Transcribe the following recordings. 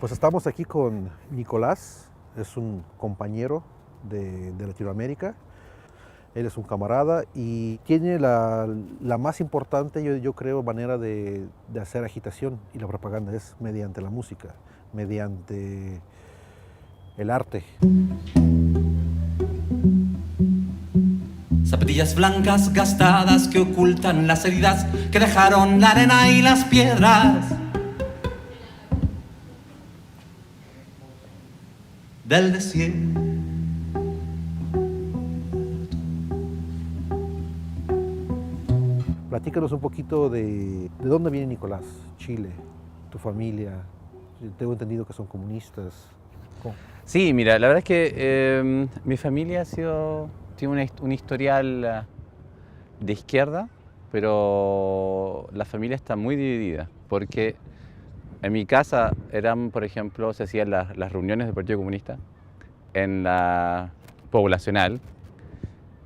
Pues estamos aquí con Nicolás, es un compañero de Latinoamérica. Él es un camarada y tiene la más importante, yo creo, manera de hacer agitación y la propaganda es mediante la música, mediante el arte. Zapatillas blancas gastadas que ocultan las heridas que dejaron la arena y las piedras del desierto. Platícanos un poquito de dónde viene Nicolás, Chile, tu familia. Tengo entendido que son comunistas. ¿Cómo? Sí, mira, la verdad es que mi familia tiene un historial de izquierda, pero la familia está muy dividida, porque en mi casa por ejemplo, se hacían las reuniones del Partido Comunista en la poblacional,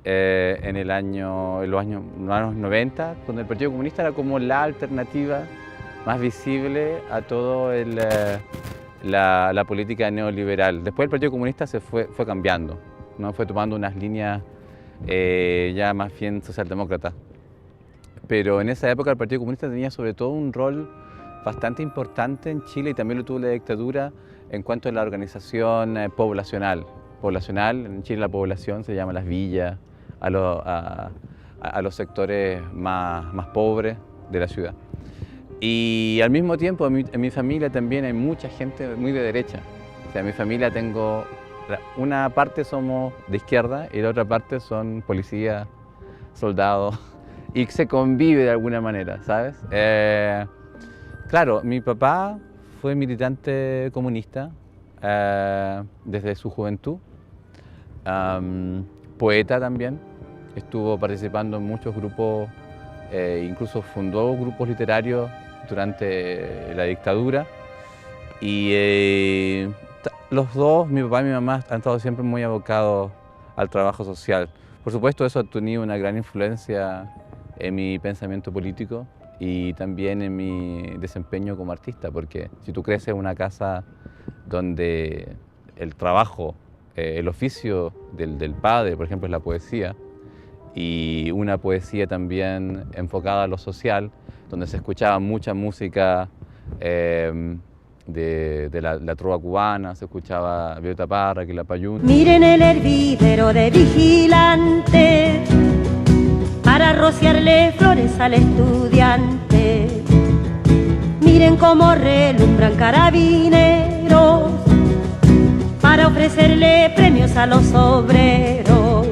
en los años 90, donde el Partido Comunista era como la alternativa más visible a todo la política neoliberal. Después el Partido Comunista fue cambiando, ¿no? Fue tomando unas líneas ya más bien socialdemócratas. Pero en esa época el Partido Comunista tenía sobre todo un rol bastante importante en Chile y también lo tuvo la dictadura en cuanto a la organización poblacional. En Chile la población se llama las villas, a los sectores más pobres de la ciudad. Y al mismo tiempo en mi familia también hay mucha gente muy de derecha. O sea, en mi familia tengo, una parte somos de izquierda y la otra parte son policías, soldados, y se convive de alguna manera, ¿sabes? Claro, mi papá fue militante comunista desde su juventud, poeta también, estuvo participando en muchos grupos, incluso fundó grupos literarios durante la dictadura y los dos, mi papá y mi mamá, han estado siempre muy abocados al trabajo social. Por supuesto, eso ha tenido una gran influencia en mi pensamiento político y también en mi desempeño como artista, porque si tú creces en una casa donde el trabajo, el oficio del padre, por ejemplo, es la poesía, y una poesía también enfocada a lo social, donde se escuchaba mucha música de la trova cubana, se escuchaba Violeta Parra, Quilapayún. Miren el hervidero de vigilante para rociarle flores al estudiante. Miren cómo relumbran carabineros para ofrecerle premios a los obreros.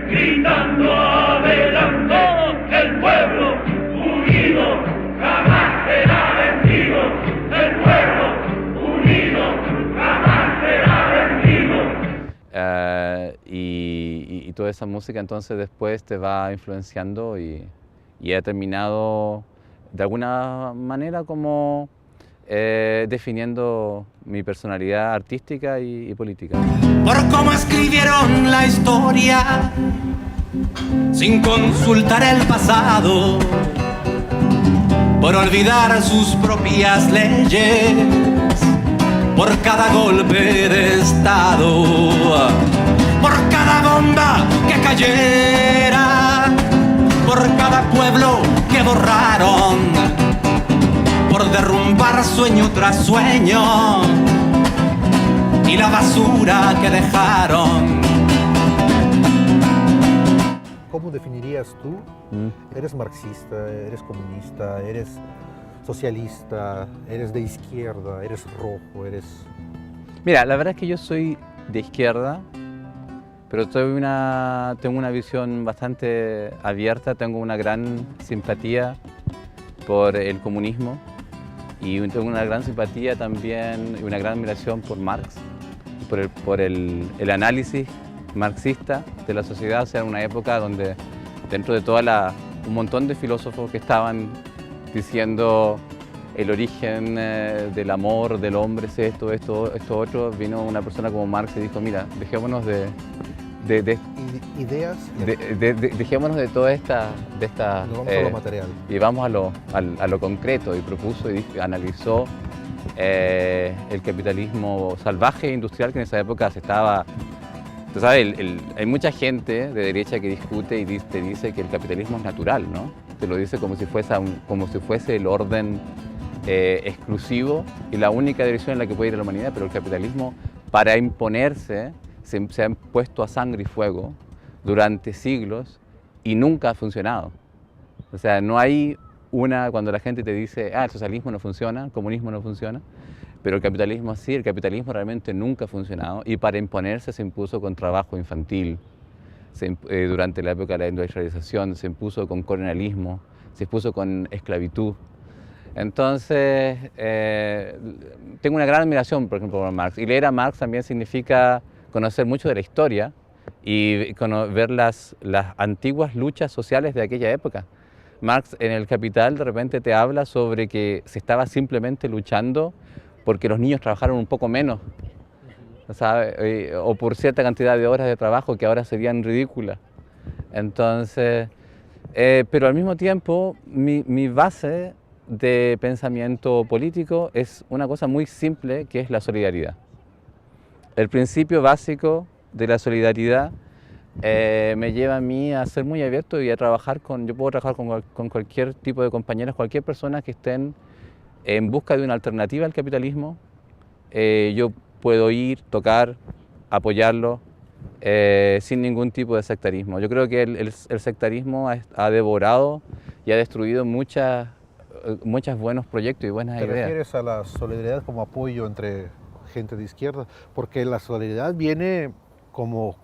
Gritando adelante, el pueblo unido jamás será vencido, el pueblo unido jamás será vencido. Y toda esa música entonces después te va influenciando y ha terminado de alguna manera como definiendo mi personalidad artística y política. Por cómo escribieron la historia sin consultar el pasado, por olvidar sus propias leyes, por cada golpe de estado, por cada bomba que cayera, por cada pueblo que borraron, por derrumbar sueño tras sueño y la basura que dejaron. ¿Cómo definirías tú? ¿Eres marxista, eres comunista, eres socialista, eres de izquierda, eres rojo, eres...? Mira, la verdad es que yo soy de izquierda, pero tengo una visión bastante abierta, tengo una gran simpatía por el comunismo y tengo una gran simpatía también y una gran admiración por Marx, por el análisis marxista de la sociedad. O sea, en una época donde dentro de un montón de filósofos que estaban diciendo el origen del amor del hombre es esto, otro, vino una persona como Marx y dijo, mira, dejémonos Ideas dejémonos de toda esta... nos vamos a lo material. Y vamos a lo concreto, y propuso y analizó el capitalismo salvaje e industrial que en esa época se estaba... Tú sabes, hay mucha gente de derecha que discute y te dice que el capitalismo es natural, ¿no? Te lo dice como si fuese el orden exclusivo y la única dirección en la que puede ir la humanidad, pero el capitalismo, para imponerse, se ha puesto a sangre y fuego durante siglos y nunca ha funcionado. O sea, no hay cuando la gente te dice, el socialismo no funciona, el comunismo no funciona, pero el capitalismo sí, el capitalismo realmente nunca ha funcionado y para imponerse se impuso con trabajo infantil, durante la época de la industrialización, se impuso con colonialismo, se impuso con esclavitud. Entonces, tengo una gran admiración, por ejemplo, por Marx. Y leer a Marx también significa conocer mucho de la historia y ver las antiguas luchas sociales de aquella época. Marx en El Capital de repente te habla sobre que se estaba simplemente luchando porque los niños trabajaron un poco menos, ¿sabe? O por cierta cantidad de horas de trabajo que ahora serían ridículas. Entonces, pero al mismo tiempo, mi base de pensamiento político es una cosa muy simple, que es la solidaridad. El principio básico de la solidaridad me lleva a mí a ser muy abierto y a trabajar yo puedo trabajar con cualquier tipo de compañeros, cualquier persona que estén en busca de una alternativa al capitalismo. Yo puedo ir, tocar, apoyarlo sin ningún tipo de sectarismo. Yo creo que el sectarismo ha devorado y ha destruido muchos buenos proyectos y buenas ideas. ¿Te refieres a la solidaridad como apoyo entre gente de izquierda? Porque la solidaridad viene como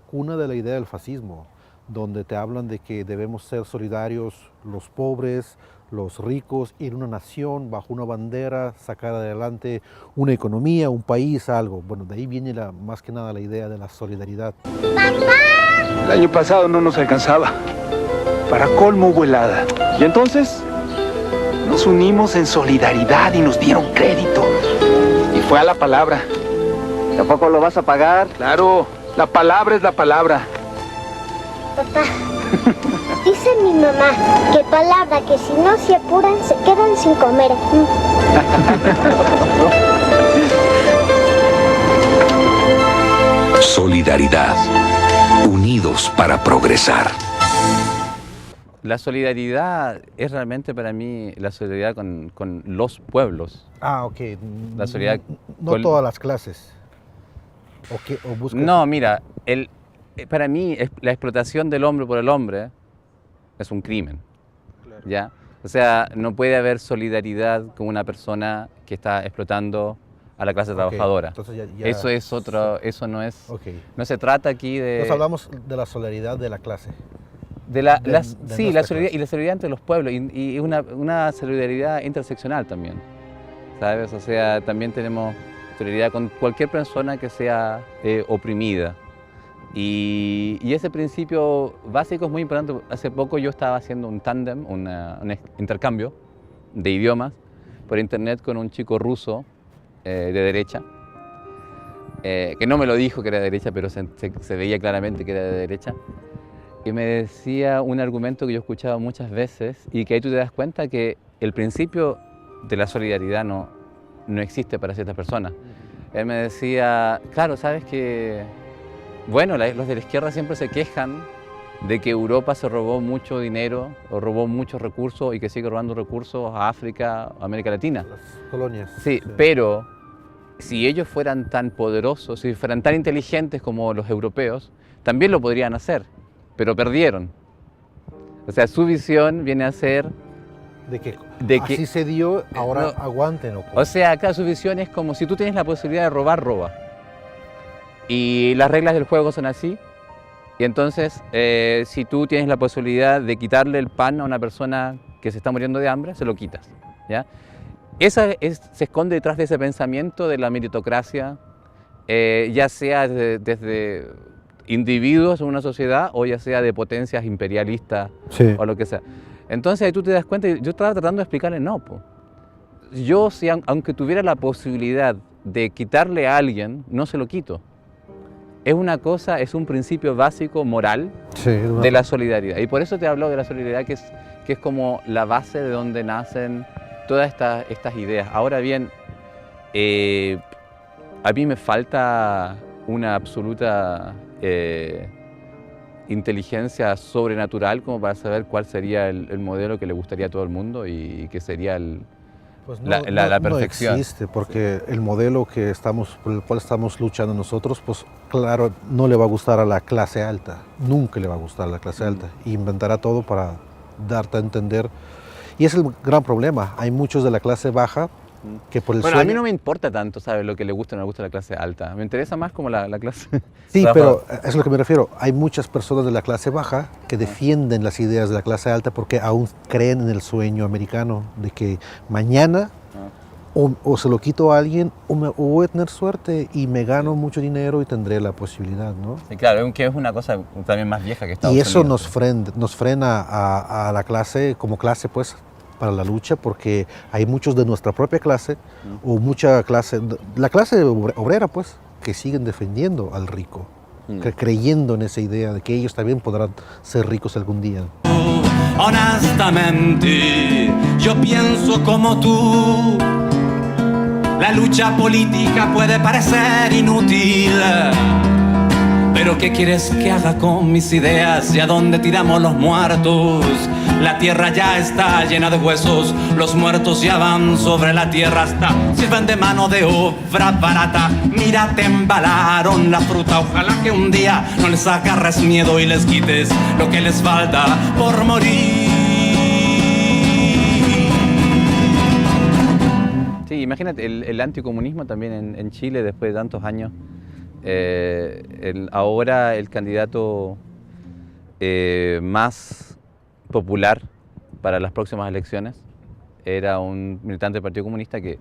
cuna de la idea del fascismo, donde te hablan de que debemos ser solidarios los pobres, los ricos, y en una nación, bajo una bandera, sacar adelante una economía, un país, algo. Bueno, de ahí viene más que nada la idea de la solidaridad. El año pasado no nos alcanzaba. Para colmo hubo helada. Y entonces nos unimos en solidaridad y nos dieron crédito. Y fue a la palabra. ¿Tampoco lo vas a pagar? Claro, la palabra es la palabra. Papá, dice mi mamá que palabra que si no se apuran se quedan sin comer. Solidaridad. Unidos para progresar. La solidaridad es realmente para mí la solidaridad con los pueblos. Ok. La solidaridad no todas las clases. ¿O buscas? No, mira, para mí la explotación del hombre por el hombre es un crimen. Claro. ¿Ya? O sea, no puede haber solidaridad con una persona que está explotando a la clase trabajadora. Entonces eso es otro, eso no es. No se trata aquí de. Nos hablamos de la solidaridad de la clase. La solidaridad y la solidaridad entre los pueblos y una solidaridad interseccional también, ¿sabes? O sea, también tenemos solidaridad con cualquier persona que sea oprimida. Y ese principio básico es muy importante. Hace poco yo estaba haciendo un tándem, un intercambio de idiomas por internet con un chico ruso de derecha, que no me lo dijo que era de derecha, pero se veía claramente que era de derecha. Y me decía un argumento que yo he escuchado muchas veces y que ahí tú te das cuenta que el principio de la solidaridad no existe para ciertas personas. Él me decía, claro, sabes que, bueno, los de la izquierda siempre se quejan de que Europa se robó mucho dinero o robó muchos recursos y que sigue robando recursos a África, a América Latina. Las colonias. Sí, pero si ellos fueran tan poderosos, si fueran tan inteligentes como los europeos, también lo podrían hacer. Pero perdieron. O sea, su visión viene a ser de que así se dio, ahora no, aguanten. O sea, acá su visión es como si tú tienes la posibilidad de robar, roba. Y las reglas del juego son así. Y entonces, si tú tienes la posibilidad de quitarle el pan a una persona que se está muriendo de hambre, se lo quitas, ¿ya? Se esconde detrás de ese pensamiento de la meritocracia, ya sea desde individuos en una sociedad o ya sea de potencias imperialistas, sí, o lo que sea. Entonces ahí tú te das cuenta, yo estaba tratando de explicarle, no, po. Yo, si, aunque tuviera la posibilidad de quitarle a alguien, no se lo quito. Es una cosa, es un principio básico moral de la solidaridad. Y por eso te he hablado de la solidaridad, que es como la base de donde nacen todas estas ideas. Ahora bien, a mí me falta una absoluta inteligencia sobrenatural como para saber cuál sería el modelo que le gustaría a todo el mundo y que sería pues la perfección. No existe, porque el modelo por el cual estamos luchando nosotros, pues claro, no le va a gustar a la clase alta, nunca le va a gustar a la clase alta. Inventará todo para darte a entender. Y es el gran problema, hay muchos de la clase baja que por el Bueno, sueño... a mí no me importa tanto, ¿sabes? Lo que le gusta o no le gusta a la clase alta. Me interesa más como la clase... Sí, pero es a lo que me refiero. Hay muchas personas de la clase baja que defienden las ideas de la clase alta porque aún creen en el sueño americano de que mañana o se lo quito a alguien o voy a tener suerte y me gano mucho dinero y tendré la posibilidad, ¿no? Sí, claro, aunque es una cosa también más vieja que Estados Unidos. Y eso Unidos. nos frena a la clase, como clase, pues, para la lucha, porque hay muchos de nuestra propia clase o mucha clase, la clase obrera, pues, que siguen defendiendo al rico, creyendo en esa idea de que ellos también podrán ser ricos algún día. Honestamente, yo pienso como tú. La lucha política puede parecer inútil, pero ¿qué quieres que haga con mis ideas? ¿Y a dónde tiramos los muertos? La tierra ya está llena de huesos, los muertos ya van sobre la tierra hasta sirven de mano de obra barata. Mira, te embalaron la fruta, ojalá que un día no les agarres miedo y les quites lo que les falta por morir. Sí, imagínate, el anticomunismo también en Chile después de tantos años. Ahora el candidato más popular para las próximas elecciones era un militante del Partido Comunista que,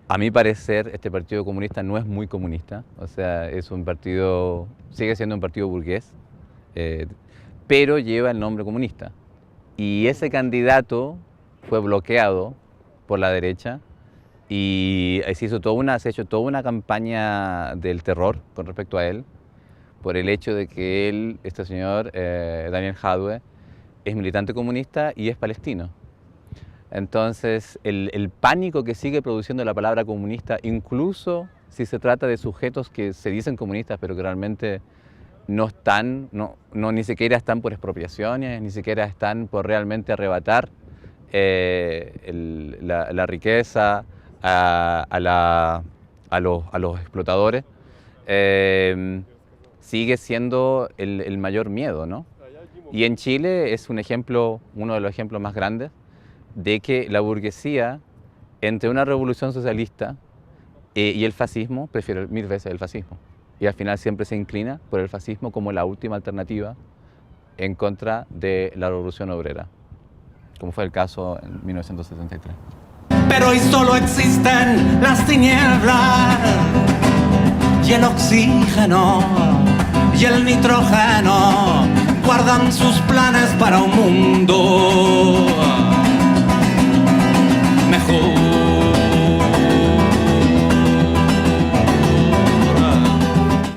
a mi parecer, este Partido Comunista no es muy comunista, o sea, es un partido, sigue siendo un partido burgués, pero lleva el nombre comunista. Y ese candidato fue bloqueado por la derecha y se ha hecho toda una campaña del terror con respecto a él, por el hecho de que este señor, Daniel Jadwe, es militante comunista y es palestino. Entonces, el pánico que sigue produciendo la palabra comunista, incluso si se trata de sujetos que se dicen comunistas, pero que realmente no están, ni siquiera están por expropiaciones, ni siquiera están por realmente arrebatar la riqueza a los explotadores, sigue siendo el mayor miedo, ¿no? Y en Chile es uno de los ejemplos más grandes de que la burguesía, entre una revolución socialista y el fascismo, prefiere 1000 veces el fascismo. Y al final siempre se inclina por el fascismo como la última alternativa en contra de la revolución obrera, como fue el caso en 1973. Pero hoy solo existen las tinieblas y el oxígeno y el nitrógeno guardan sus planes para un mundo mejor.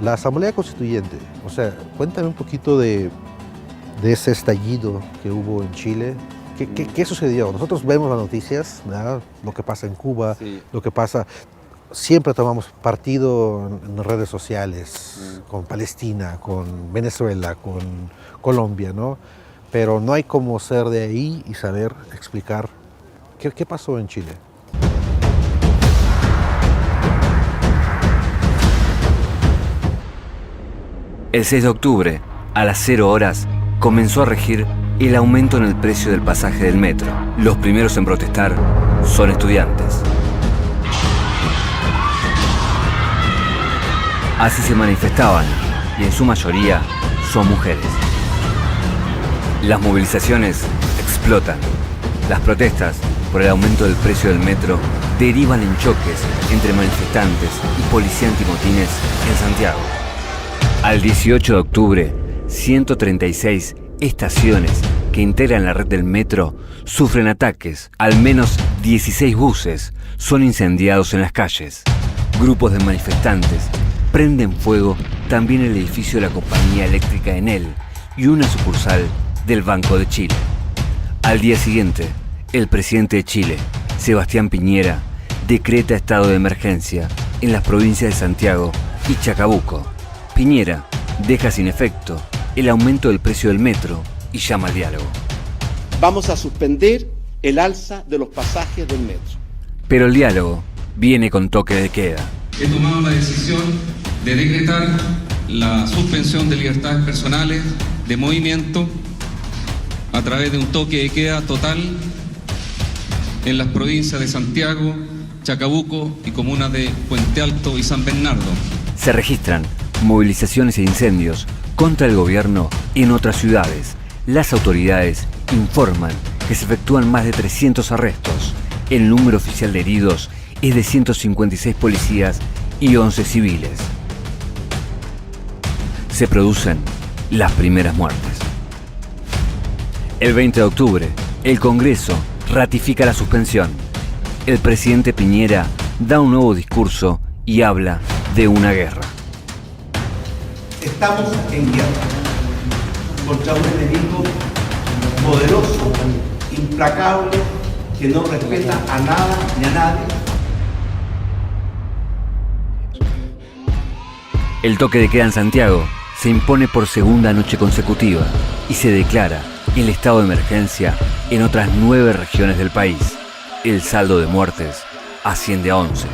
La Asamblea Constituyente, o sea, cuéntame un poquito de ese estallido que hubo en Chile. ¿Qué sucedió? Nosotros vemos las noticias, ¿verdad? Lo que pasa en Cuba, sí. Lo que pasa... Siempre tomamos partido en redes sociales, con Palestina, con Venezuela, con Colombia, ¿no? Pero no hay como ser de ahí y saber explicar qué pasó en Chile. El 6 de octubre, a las 0 horas, comenzó a regir el aumento en el precio del pasaje del metro. Los primeros en protestar son estudiantes. Así se manifestaban, y en su mayoría son mujeres. Las movilizaciones explotan. Las protestas por el aumento del precio del metro derivan en choques entre manifestantes y policía antimotines en Santiago. Al 18 de octubre, 136 estaciones que integran la red del metro sufren ataques. Al menos 16 buses son incendiados en las calles. Grupos de manifestantes prenden fuego también el edificio de la compañía eléctrica Enel y una sucursal del Banco de Chile. Al día siguiente, el presidente de Chile, Sebastián Piñera, decreta estado de emergencia en las provincias de Santiago y Chacabuco. Piñera deja sin efecto el aumento del precio del metro y llama al diálogo. Vamos a suspender el alza de los pasajes del metro. Pero el diálogo viene con toque de queda. He tomado la decisión de decretar la suspensión de libertades personales, de movimiento, a través de un toque de queda total en las provincias de Santiago, Chacabuco y comunas de Puente Alto y San Bernardo. Se registran movilizaciones e incendios contra el gobierno en otras ciudades. Las autoridades informan que se efectúan más de 300 arrestos. El número oficial de heridos es de 156 policías y 11 civiles. Se producen las primeras muertes. El 20 de octubre, el Congreso ratifica la suspensión. El presidente Piñera da un nuevo discurso y habla de una guerra. Estamos en guerra contra un enemigo poderoso, implacable, que no respeta a nada ni a nadie. El toque de queda en Santiago se impone por segunda noche consecutiva y se declara el estado de emergencia en otras 9 regiones del país. El saldo de muertes asciende a 11.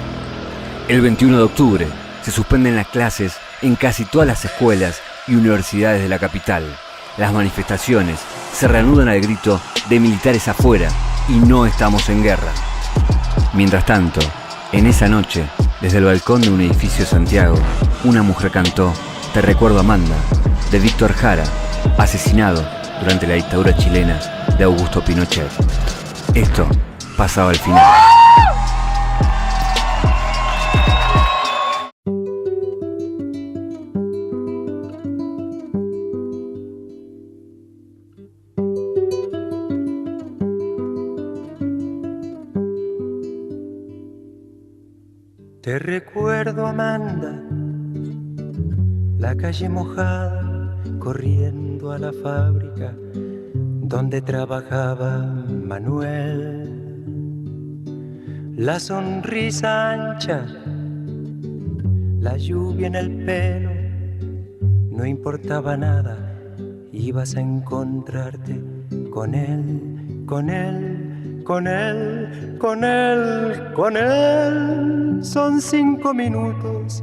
El 21 de octubre se suspenden las clases en casi todas las escuelas y universidades de la capital. Las manifestaciones se reanudan al grito de militares afuera y no estamos en guerra. Mientras tanto, en esa noche, desde el balcón de un edificio de Santiago, una mujer cantó Te recuerdo Amanda, de Víctor Jara, asesinado durante la dictadura chilena de Augusto Pinochet. Esto pasaba al final. Te recuerdo, Amanda, la calle mojada, corriendo a la fábrica donde trabajaba Manuel. La sonrisa ancha, la lluvia en el pelo, no importaba nada, ibas a encontrarte con él, con él, con él, con él, con él. Son 5 minutos,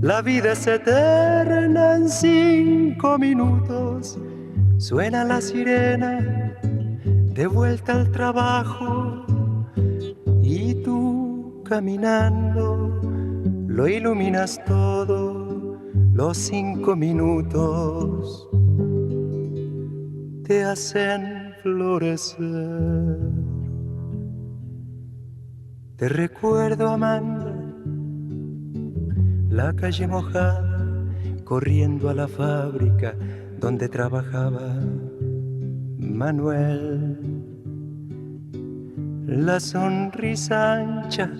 la vida es eterna en 5 minutos. Suena la sirena, de vuelta al trabajo, y tú caminando, lo iluminas todo. Los 5 minutos te hacen florecer. Te recuerdo, Amanda, la calle mojada, corriendo a la fábrica donde trabajaba Manuel. La sonrisa ancha,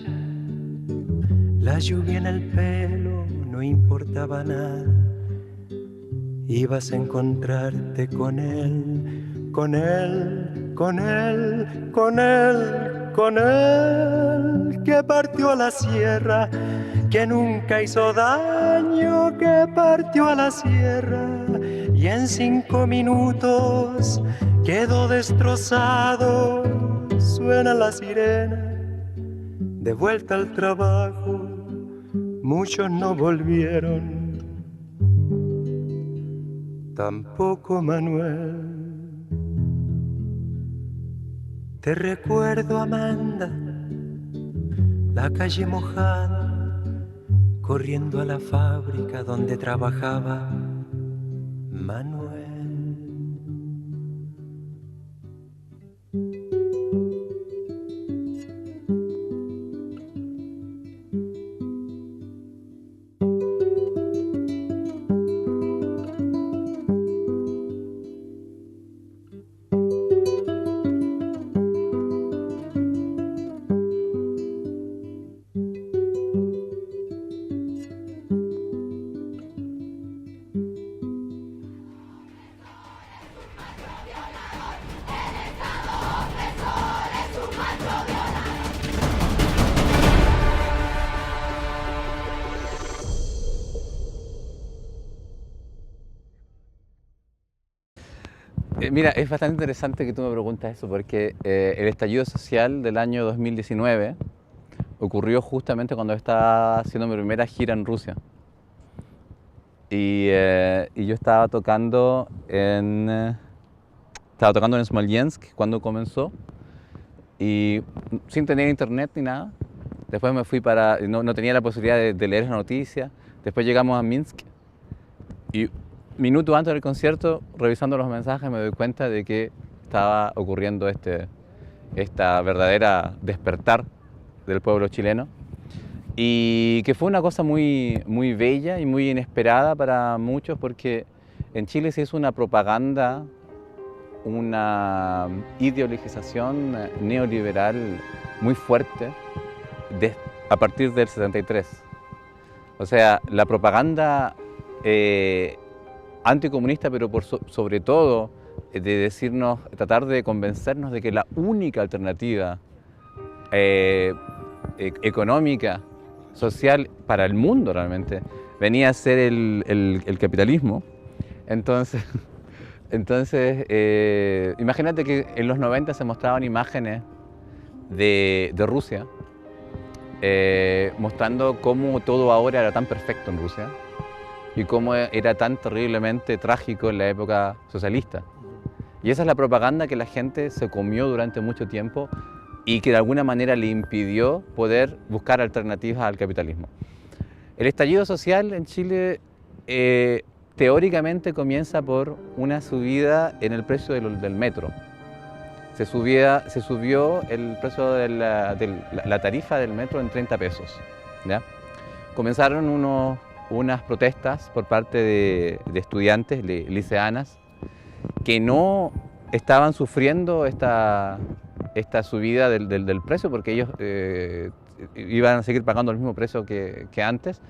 la lluvia en el pelo, no importaba nada, ibas a encontrarte con él, con él, con él, con él, con él, que partió a la sierra, que nunca hizo daño, que partió a la sierra y en 5 minutos quedó destrozado. Suena la sirena, de vuelta al trabajo, muchos no volvieron, tampoco Manuel. Te recuerdo, Amanda, la calle mojada, corriendo a la fábrica donde trabajaba Manuel. Mira, es bastante interesante que tú me preguntas eso, porque el estallido social del año 2019 ocurrió justamente cuando estaba haciendo mi primera gira en Rusia. Y yo estaba tocando en Smolensk cuando comenzó, y sin tener internet ni nada. Después me fui no tenía la posibilidad de leer las noticias. Después llegamos a Minsk y minutos antes del concierto, revisando los mensajes, me doy cuenta de que estaba ocurriendo esta verdadera despertar del pueblo chileno, y que fue una cosa muy, muy bella y muy inesperada para muchos, porque en Chile se hizo una propaganda, una ideologización neoliberal muy fuerte a partir del 73. O sea, la propaganda anticomunista, pero sobre todo de decirnos, tratar de convencernos de que la única alternativa económica, social para el mundo realmente venía a ser el capitalismo. Entonces imagínate que en los 90 se mostraban imágenes de Rusia, mostrando cómo todo ahora era tan perfecto en Rusia y cómo era tan terriblemente trágico en la época socialista. Y esa es la propaganda que la gente se comió durante mucho tiempo y que de alguna manera le impidió poder buscar alternativas al capitalismo. El estallido social en Chile teóricamente comienza por una subida en el precio del metro. Se subió el precio de la tarifa del metro en 30 pesos. ¿Ya? Comenzaron unas protestas por parte de estudiantes liceanas que no estaban sufriendo esta subida del precio, porque ellos iban a seguir pagando el mismo precio que antes,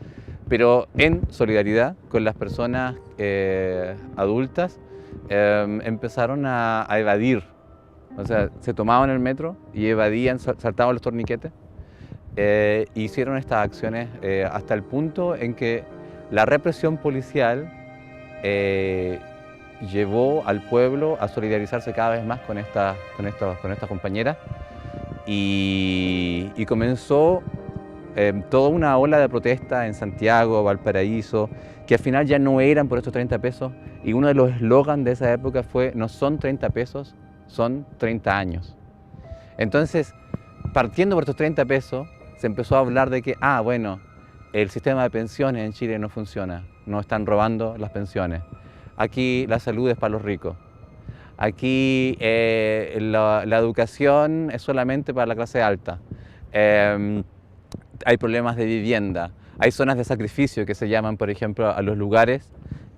pero en solidaridad con las personas adultas empezaron a evadir. O sea, se tomaban el metro y evadían, saltaban los torniquetes, hicieron estas acciones hasta el punto en que la represión policial llevó al pueblo a solidarizarse cada vez más con estas compañeras, y comenzó toda una ola de protesta en Santiago, Valparaíso, que al final ya no eran por estos 30 pesos, y uno de los eslogans de esa época fue: no son 30 pesos, son 30 años. Entonces, partiendo por estos 30 pesos, se empezó a hablar de que, bueno, el sistema de pensiones en Chile no funciona, nos están robando las pensiones. Aquí la salud es para los ricos. Aquí la educación es solamente para la clase alta. Hay problemas de vivienda. Hay zonas de sacrificio que se llaman, por ejemplo, a los lugares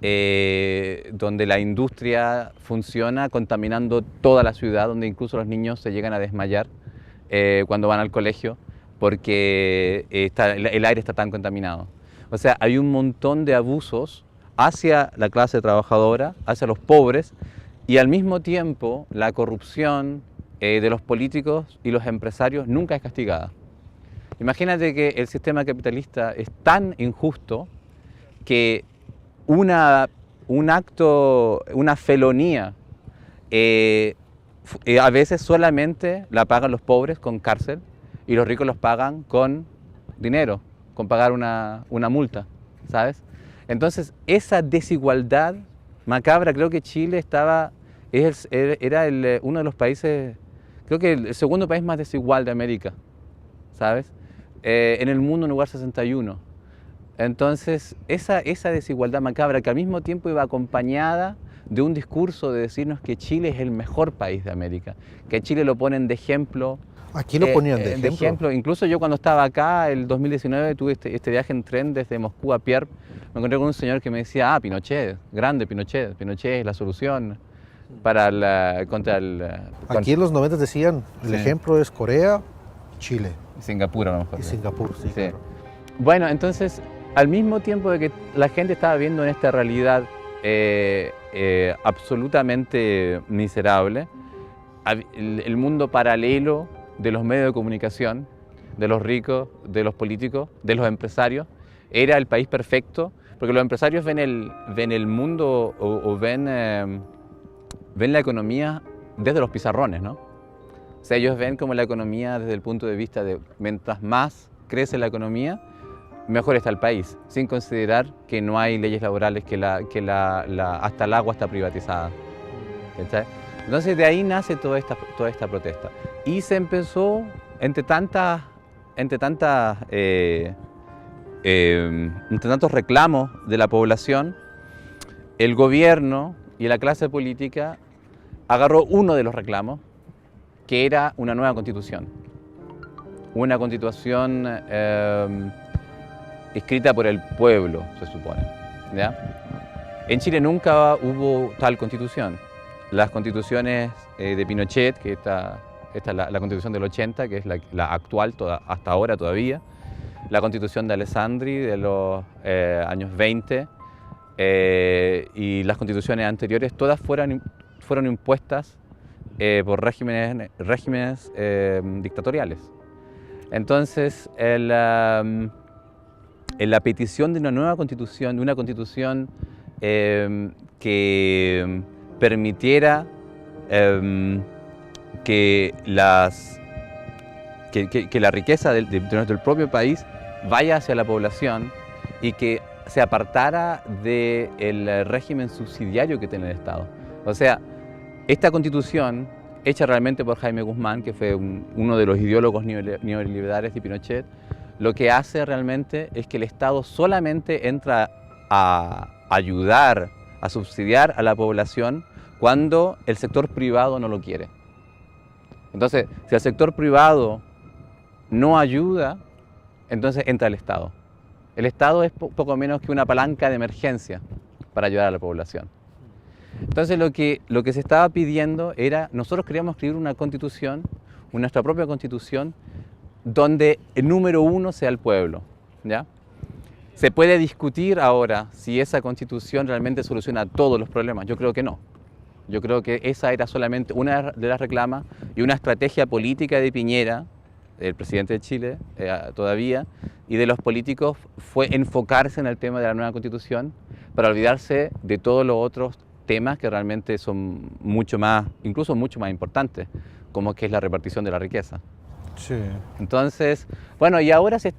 donde la industria funciona contaminando toda la ciudad, donde incluso los niños se llegan a desmayar cuando van al colegio porque el aire está tan contaminado. O sea, hay un montón de abusos hacia la clase trabajadora, hacia los pobres, y al mismo tiempo la corrupción de los políticos y los empresarios nunca es castigada. Imagínate que el sistema capitalista es tan injusto que una felonía a veces solamente la pagan los pobres con cárcel y los ricos los pagan con dinero, con pagar una multa, ¿sabes? Entonces, esa desigualdad macabra, creo que Chile era uno de los países, creo que el segundo país más desigual de América, ¿sabes? En el mundo en lugar 61. Entonces, esa desigualdad macabra, que al mismo tiempo iba acompañada de un discurso de decirnos que Chile es el mejor país de América, que Chile lo ponen de ejemplo. Aquí lo ponían de ejemplo. Incluso yo cuando estaba acá, el 2019, tuve este viaje en tren desde Moscú a Pierre, me encontré con un señor que me decía: Pinochet, grande Pinochet es la solución contra el... Aquí en los 90 decían, el Sí. ejemplo es Corea, Chile. Y Singapur a lo mejor. Y Singapur, sí. Claro. Bueno, entonces, al mismo tiempo de que la gente estaba viendo en esta realidad absolutamente miserable, el mundo paralelo de los medios de comunicación, de los ricos, de los políticos, de los empresarios, era el país perfecto, porque los empresarios ven el mundo o ven ven la economía desde los pizarrones, ¿no? O sea, ellos ven como la economía desde el punto de vista de mientras más crece la economía, mejor está el país, sin considerar que no hay leyes laborales, que hasta el agua está privatizada. ¿Cachai? Entonces de ahí nace toda esta protesta. Y se empezó, entre tantos reclamos de la población, el gobierno y la clase política agarró uno de los reclamos, que era una nueva constitución. Una constitución escrita por el pueblo, se supone, ¿ya? En Chile nunca hubo tal constitución. Las constituciones de Pinochet, que esta es la constitución del 80, que es la actual hasta ahora todavía, la constitución de Alessandri de los años 20 y las constituciones anteriores, todas fueron impuestas por regímenes dictatoriales. Entonces, en la petición de una nueva constitución, de una constitución que permitiera que la riqueza del propio país vaya hacia la población y que se apartara del régimen subsidiario que tiene el Estado. O sea, esta constitución, hecha realmente por Jaime Guzmán, que fue uno de los ideólogos neoliberales de Pinochet, lo que hace realmente es que el Estado solamente entra a ayudar, a subsidiar a la población cuando el sector privado no lo quiere. Entonces, si el sector privado no ayuda, entonces entra el Estado. El Estado es poco menos que una palanca de emergencia para ayudar a la población. Entonces lo que se estaba pidiendo era, nosotros queríamos escribir una constitución, nuestra propia constitución, donde el número uno sea el pueblo, ¿ya? Se puede discutir ahora si esa constitución realmente soluciona todos los problemas. Yo creo que no. Yo creo que esa era solamente una de las reclamas y una estrategia política de Piñera, el presidente de Chile todavía, y de los políticos fue enfocarse en el tema de la nueva constitución para olvidarse de todos los otros temas que realmente son incluso mucho más importantes, como que es la repartición de la riqueza. Sí. Entonces, bueno, y ahora se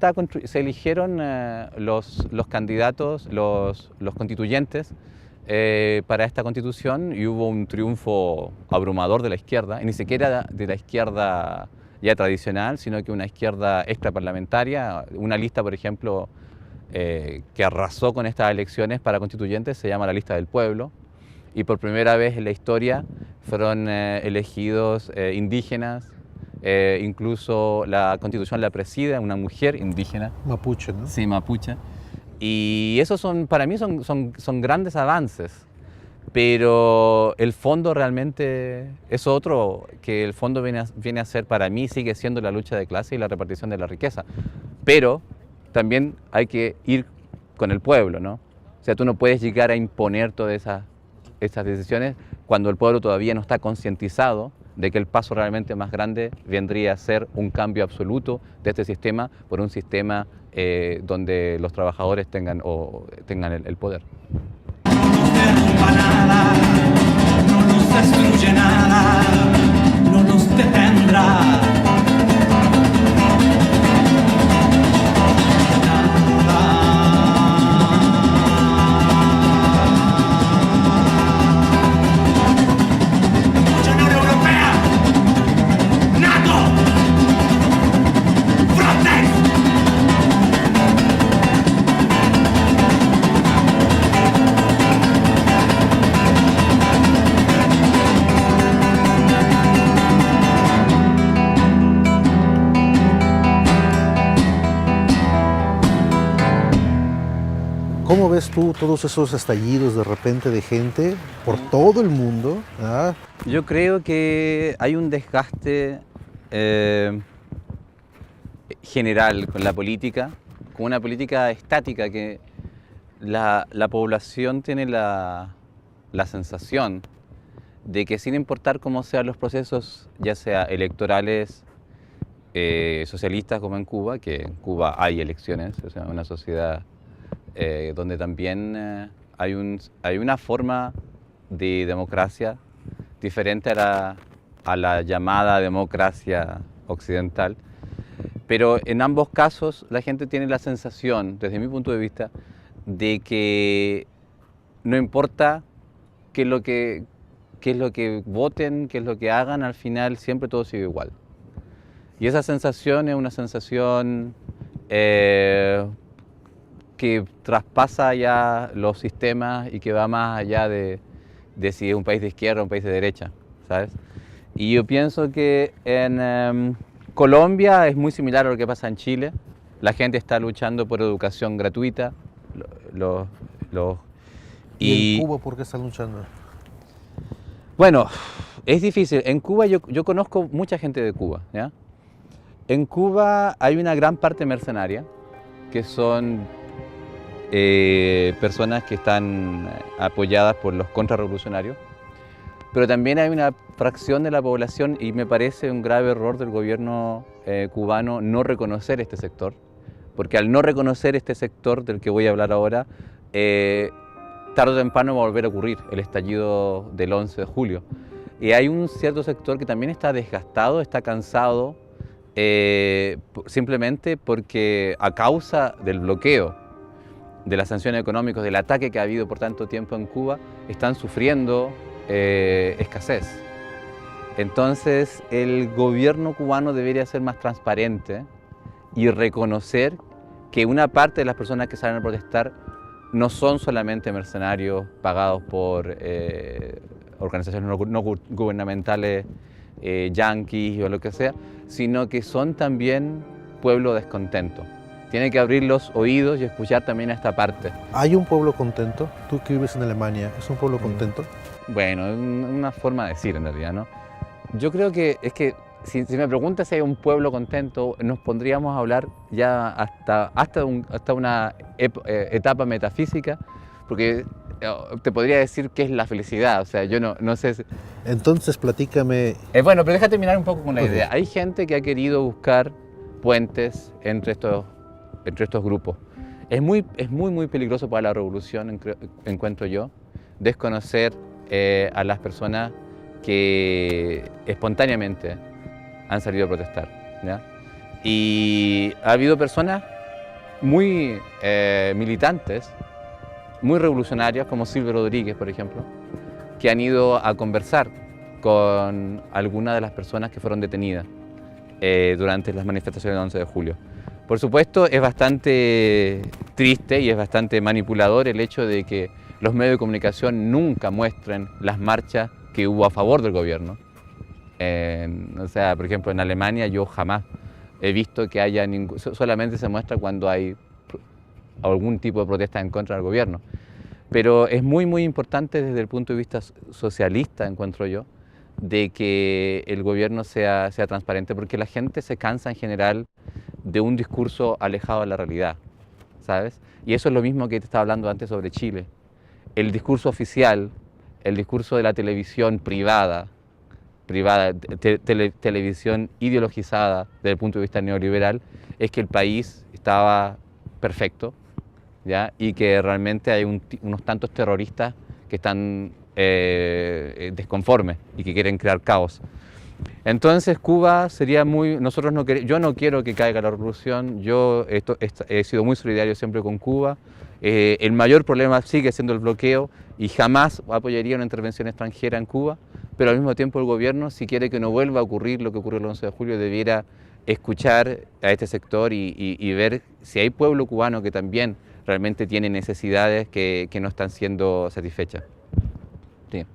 eligieron los candidatos, los constituyentes para esta constitución, y hubo un triunfo abrumador de la izquierda, y ni siquiera de la izquierda ya tradicional, sino que una izquierda extraparlamentaria. Una lista, por ejemplo, que arrasó con estas elecciones para constituyentes se llama la Lista del Pueblo, y por primera vez en la historia fueron elegidos indígenas. Incluso la constitución la preside una mujer indígena. Mapuche, ¿no? Sí, mapuche. Y esos para mí son grandes avances, pero el fondo realmente es otro, que el fondo viene a ser, para mí sigue siendo la lucha de clase y la repartición de la riqueza, pero también hay que ir con el pueblo, ¿no? O sea, tú no puedes llegar a imponer todas esas decisiones cuando el pueblo todavía no está concientizado de que el paso realmente más grande vendría a ser un cambio absoluto de este sistema por un sistema donde los trabajadores tengan el poder. No nos destruye nada, no nos detendrá. ¿Cómo ves tú todos esos estallidos de repente de gente por todo el mundo? ¿Ah? Yo creo que hay un desgaste general con la política, con una política estática que la población tiene la sensación de que sin importar cómo sean los procesos, ya sea electorales, socialistas como en Cuba, que en Cuba hay elecciones, o sea, una sociedad donde también hay una forma de democracia diferente a la llamada democracia occidental. Pero en ambos casos la gente tiene la sensación, desde mi punto de vista, de que no importa qué es lo que voten, qué es lo que hagan, al final siempre todo sigue igual. Y esa sensación es una sensación que traspasa ya los sistemas y que va más allá de si es un país de izquierda o un país de derecha, ¿sabes? Y yo pienso que en Colombia es muy similar a lo que pasa en Chile. La gente está luchando por educación gratuita. ¿Y en Cuba por qué están luchando? Bueno, es difícil. En Cuba yo conozco mucha gente de Cuba, ¿ya? En Cuba hay una gran parte mercenaria, que son personas que están apoyadas por los contrarrevolucionarios, pero también hay una fracción de la población, y me parece un grave error del gobierno cubano no reconocer este sector, porque al no reconocer este sector del que voy a hablar ahora, tarde o temprano va a volver a ocurrir el estallido del 11 de julio. Y hay un cierto sector que también está desgastado, está cansado, simplemente porque a causa del bloqueo, de las sanciones económicas, del ataque que ha habido por tanto tiempo en Cuba, están sufriendo escasez. Entonces el gobierno cubano debería ser más transparente y reconocer que una parte de las personas que salen a protestar no son solamente mercenarios pagados por organizaciones no gubernamentales, yanquis o lo que sea, sino que son también pueblo descontento. Tiene que abrir los oídos y escuchar también a esta parte. ¿Hay un pueblo contento? Tú que vives en Alemania, ¿es un pueblo contento? Bueno, es una forma de decir en realidad, ¿no? Yo creo que es que si me preguntas si hay un pueblo contento, nos pondríamos a hablar ya hasta una etapa metafísica, porque te podría decir qué es la felicidad, o sea, yo no sé. Entonces, platícame. Bueno, pero deja terminar un poco con la idea. Hay gente que ha querido buscar puentes entre estos grupos. Es muy peligroso para la revolución, encuentro yo, desconocer a las personas que espontáneamente han salido a protestar, ¿ya? Y ha habido personas muy militantes, muy revolucionarias, como Silvio Rodríguez, por ejemplo, que han ido a conversar con algunas de las personas que fueron detenidas durante las manifestaciones del 11 de julio. Por supuesto, es bastante triste y es bastante manipulador el hecho de que los medios de comunicación nunca muestren las marchas que hubo a favor del gobierno. O sea, por ejemplo, en Alemania yo jamás he visto que haya solamente se muestra cuando hay algún tipo de protesta en contra del gobierno. Pero es muy importante desde el punto de vista socialista, encuentro yo, de que el gobierno sea transparente, porque la gente se cansa en general de un discurso alejado de la realidad, ¿sabes? Y eso es lo mismo que te estaba hablando antes sobre Chile. El discurso oficial, el discurso de la televisión privada, televisión ideologizada desde el punto de vista neoliberal, es que el país estaba perfecto, ¿ya? Y que realmente hay unos tantos terroristas que están desconformes y que quieren crear caos. Entonces Cuba sería yo no quiero que caiga la revolución, he sido muy solidario siempre con Cuba. El mayor problema sigue siendo el bloqueo y jamás apoyaría una intervención extranjera en Cuba, pero al mismo tiempo el gobierno, si quiere que no vuelva a ocurrir lo que ocurrió el 11 de julio, debiera escuchar a este sector y ver si hay pueblo cubano que también realmente tiene necesidades que no están siendo satisfechas. Sí.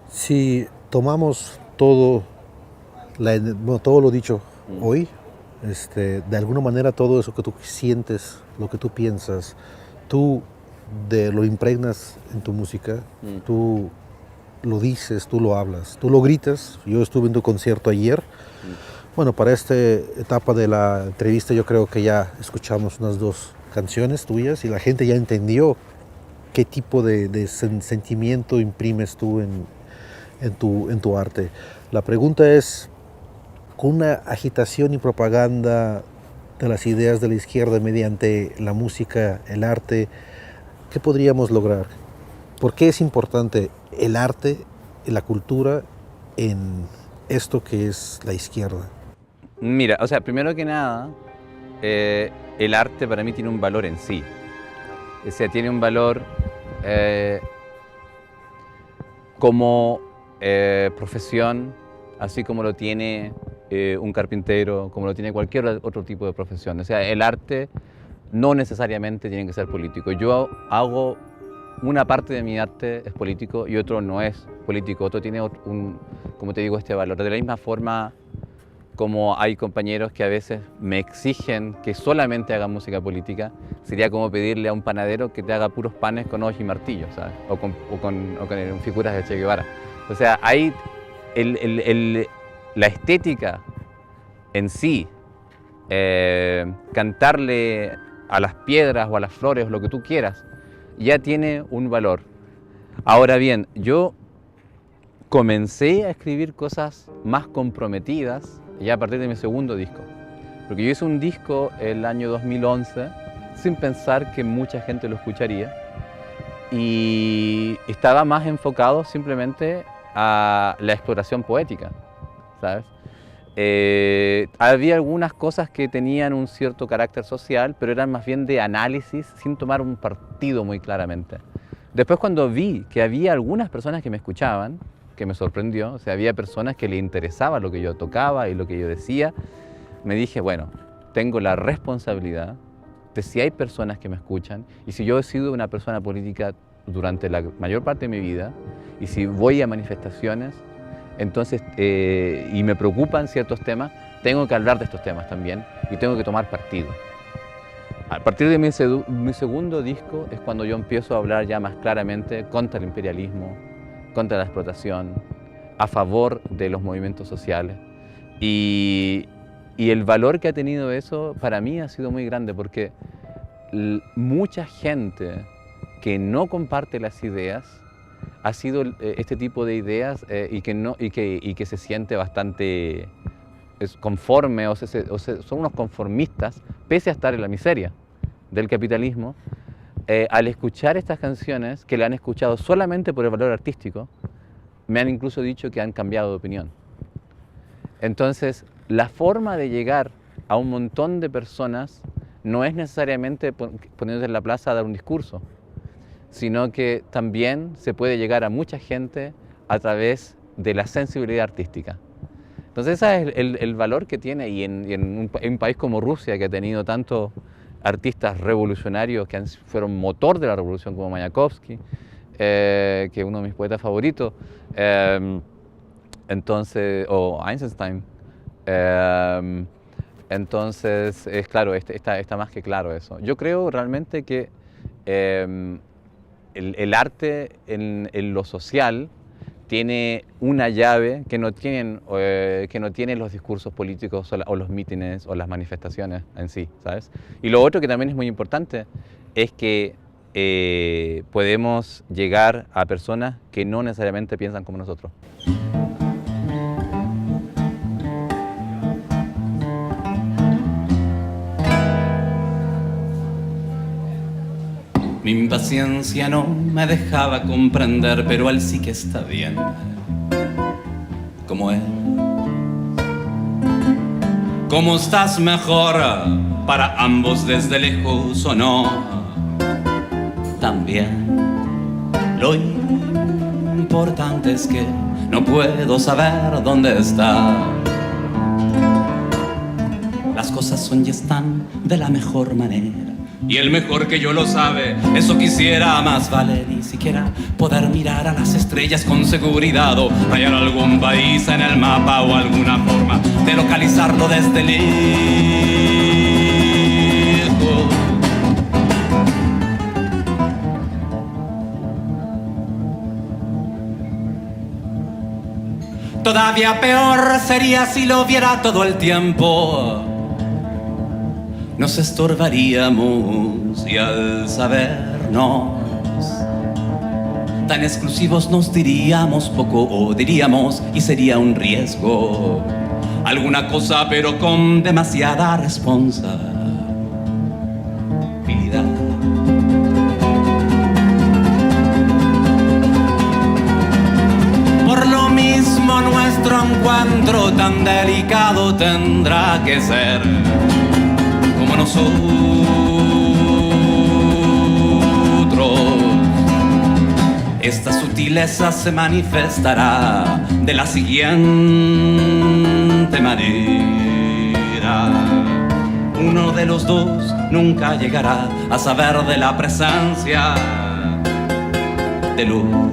Si tomamos todo lo dicho hoy, de alguna manera todo eso que tú sientes, lo que tú piensas, tú lo impregnas en tu música, tú lo dices, tú lo hablas, tú lo gritas. Yo estuve en tu concierto ayer. Bueno, para esta etapa de la entrevista yo creo que ya escuchamos unas 2 canciones tuyas y la gente ya entendió qué tipo de sentimiento imprimes tú en tu arte. La pregunta es, con una agitación y propaganda de las ideas de la izquierda mediante la música, el arte, ¿qué podríamos lograr? ¿Por qué es importante el arte, la cultura en esto que es la izquierda? Mira, o sea, primero que nada, el arte para mí tiene un valor en sí. O sea, tiene un valor como profesión, así como lo tiene un carpintero, como lo tiene cualquier otro tipo de profesión. O sea, el arte no necesariamente tiene que ser político. Yo hago una parte de mi arte es político y otro no es político. Otro tiene como te digo, este valor. De la misma forma como hay compañeros que a veces me exigen que solamente haga música política, sería como pedirle a un panadero que te haga puros panes con hoja y martillo, ¿sabes? O con figuras de Che Guevara. O sea, hay la estética en sí, cantarle a las piedras o a las flores o lo que tú quieras, ya tiene un valor. Ahora bien, yo comencé a escribir cosas más comprometidas ya a partir de mi segundo disco. Porque yo hice un disco el año 2011 sin pensar que mucha gente lo escucharía y estaba más enfocado simplemente a la exploración poética, ¿sabes? Había algunas cosas que tenían un cierto carácter social, pero eran más bien de análisis sin tomar un partido muy claramente. Después, cuando vi que había algunas personas que me escuchaban, que me sorprendió, o sea, había personas que le interesaba lo que yo tocaba y lo que yo decía, me dije, bueno, tengo la responsabilidad de si hay personas que me escuchan y si yo he sido una persona política durante la mayor parte de mi vida y si voy a manifestaciones, entonces, y me preocupan ciertos temas, tengo que hablar de estos temas también y tengo que tomar partido. A partir de mi segundo disco es cuando yo empiezo a hablar ya más claramente contra el imperialismo, contra la explotación, a favor de los movimientos sociales. Y el valor que ha tenido eso para mí ha sido muy grande porque mucha gente que no comparte las ideas ha sido este tipo de ideas y que se siente bastante conforme son unos conformistas pese a estar en la miseria del capitalismo. Al escuchar estas canciones, que le han escuchado solamente por el valor artístico, me han incluso dicho que han cambiado de opinión. Entonces, la forma de llegar a un montón de personas no es necesariamente poniéndose en la plaza a dar un discurso, sino que también se puede llegar a mucha gente a través de la sensibilidad artística. Entonces, ese es el valor que tiene, y en un país como Rusia, que ha tenido tantos artistas revolucionarios que fueron motor de la revolución, como Mayakovsky, que es uno de mis poetas favoritos, o Eisenstein. Entonces, es claro, está más que claro eso. Yo creo realmente que el arte en lo social tiene una llave que no tienen los discursos políticos o los mítines o las manifestaciones en sí, ¿sabes? Y lo otro que también es muy importante es que podemos llegar a personas que no necesariamente piensan como nosotros. Mi impaciencia no me dejaba comprender, pero él sí que está bien, como él. ¿Cómo estás mejor para ambos desde lejos o no? También lo importante es que no puedo saber dónde está. Las cosas son y están de la mejor manera, y el mejor que yo lo sabe. Eso quisiera, más vale ni siquiera poder mirar a las estrellas con seguridad, o hallar algún país en el mapa, o alguna forma de localizarlo desde lejos. Todavía peor sería si lo viera todo el tiempo. Nos estorbaríamos, y al sabernos tan exclusivos nos diríamos poco, o diríamos, y sería un riesgo, alguna cosa pero con demasiada responsabilidad. encuentro tan delicado tendrá que ser como nosotros. Esta sutileza se manifestará de la siguiente manera. Uno de los dos nunca llegará a saber de la presencia del otro.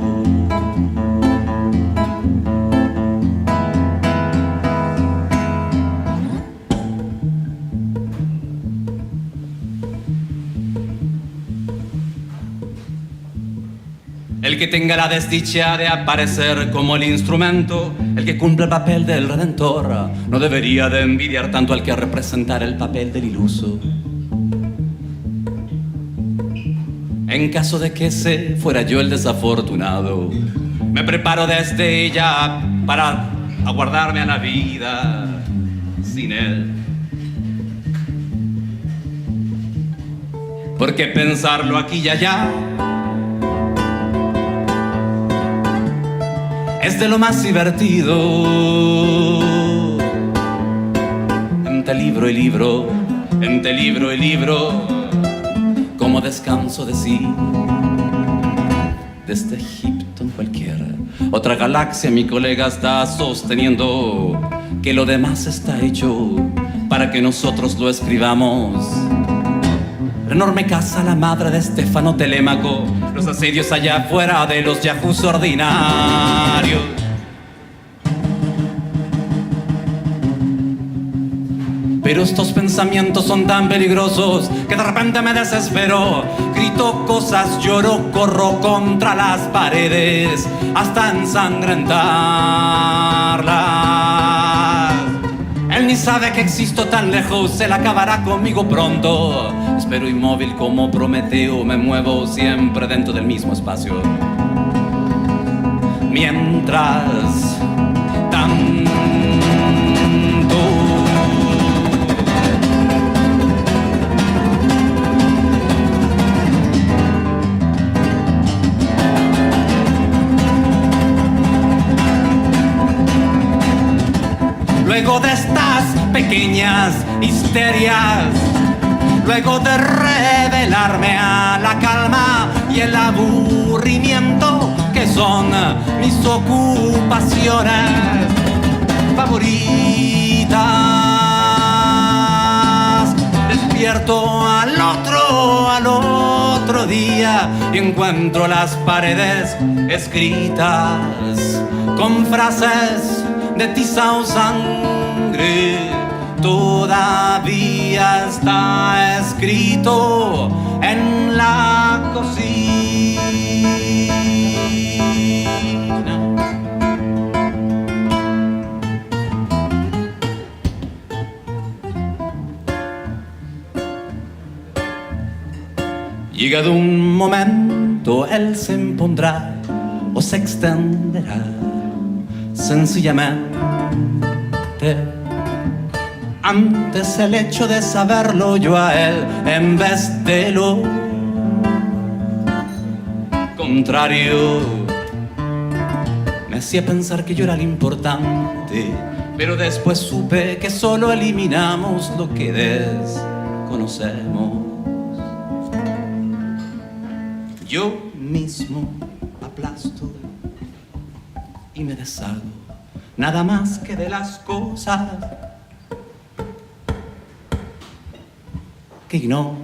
El que tenga la desdicha de aparecer como el instrumento, el que cumple el papel del redentor, no debería de envidiar tanto al que representar el papel del iluso. En caso de que ese fuera yo el desafortunado, me preparo desde ya para aguardarme a la vida sin él. Porque pensarlo aquí y allá es de lo más divertido. Entre libro y libro, entre libro y libro, como descanso de sí, desde Egipto en cualquier otra galaxia, mi colega está sosteniendo que lo demás está hecho para que nosotros lo escribamos. La enorme casa, la madre de Estefano Telémaco, los asedios allá afuera de los yahoos ordinarios. Pero estos pensamientos son tan peligrosos que de repente me desespero. Grito cosas, lloro, corro contra las paredes hasta ensangrentarlas. Él ni sabe que existo tan lejos, él acabará conmigo pronto. Espero inmóvil como Prometeo, me muevo siempre dentro del mismo espacio. Mientras tanto, luego de estas pequeñas histerias, luego de revelarme a la calma y el aburrimiento que son mis ocupaciones favoritas, despierto al otro día y encuentro las paredes escritas con frases de tiza o sangre. Todavía está escrito en la cocina. Llegado un momento, él se impondrá o se extenderá sencillamente. Antes el hecho de saberlo yo a él en vez de lo contrario me hacía pensar que yo era lo importante, pero después supe que solo eliminamos lo que desconocemos. Yo mismo aplasto y me deshago nada más que de las cosas que ignoro.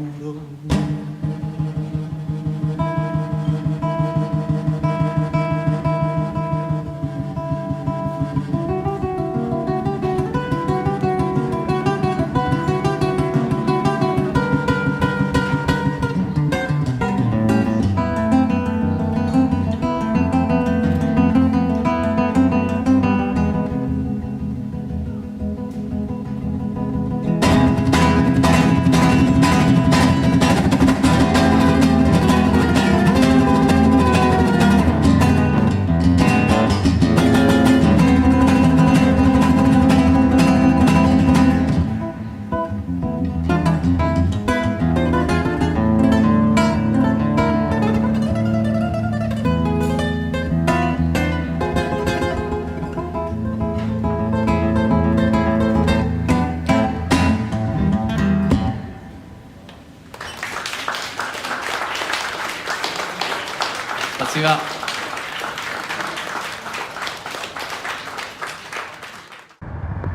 va.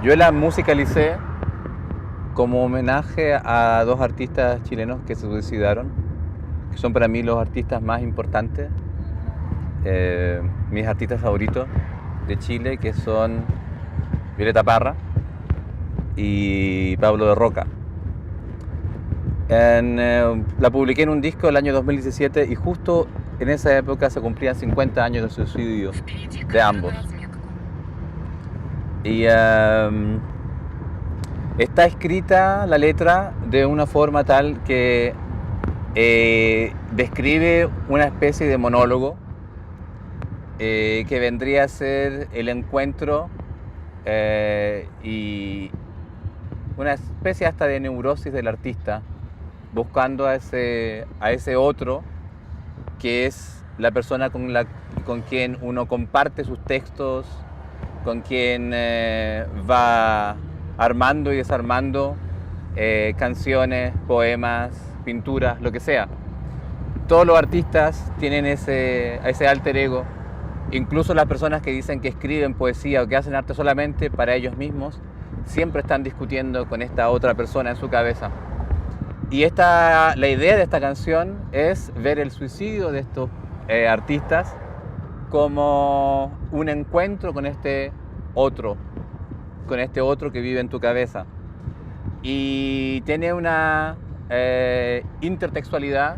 Yo la musicalicé como homenaje a dos artistas chilenos que se suicidaron, que son para mí los artistas más importantes, mis artistas favoritos de Chile, que son Violeta Parra y Pablo de Roca. La publiqué en un disco el año 2017 y justo en esa época se cumplían 50 años del suicidio de ambos. Y está escrita la letra de una forma tal que describe una especie de monólogo que vendría a ser el encuentro y una especie hasta de neurosis del artista, buscando a ese otro que es la persona con quien uno comparte sus textos, con quien va armando y desarmando canciones, poemas, pinturas, lo que sea. Todos los artistas tienen ese alter ego, incluso las personas que dicen que escriben poesía o que hacen arte solamente para ellos mismos, siempre están discutiendo con esta otra persona en su cabeza. Y la idea de esta canción es ver el suicidio de estos artistas como un encuentro con este otro que vive en tu cabeza. Y tiene una intertextualidad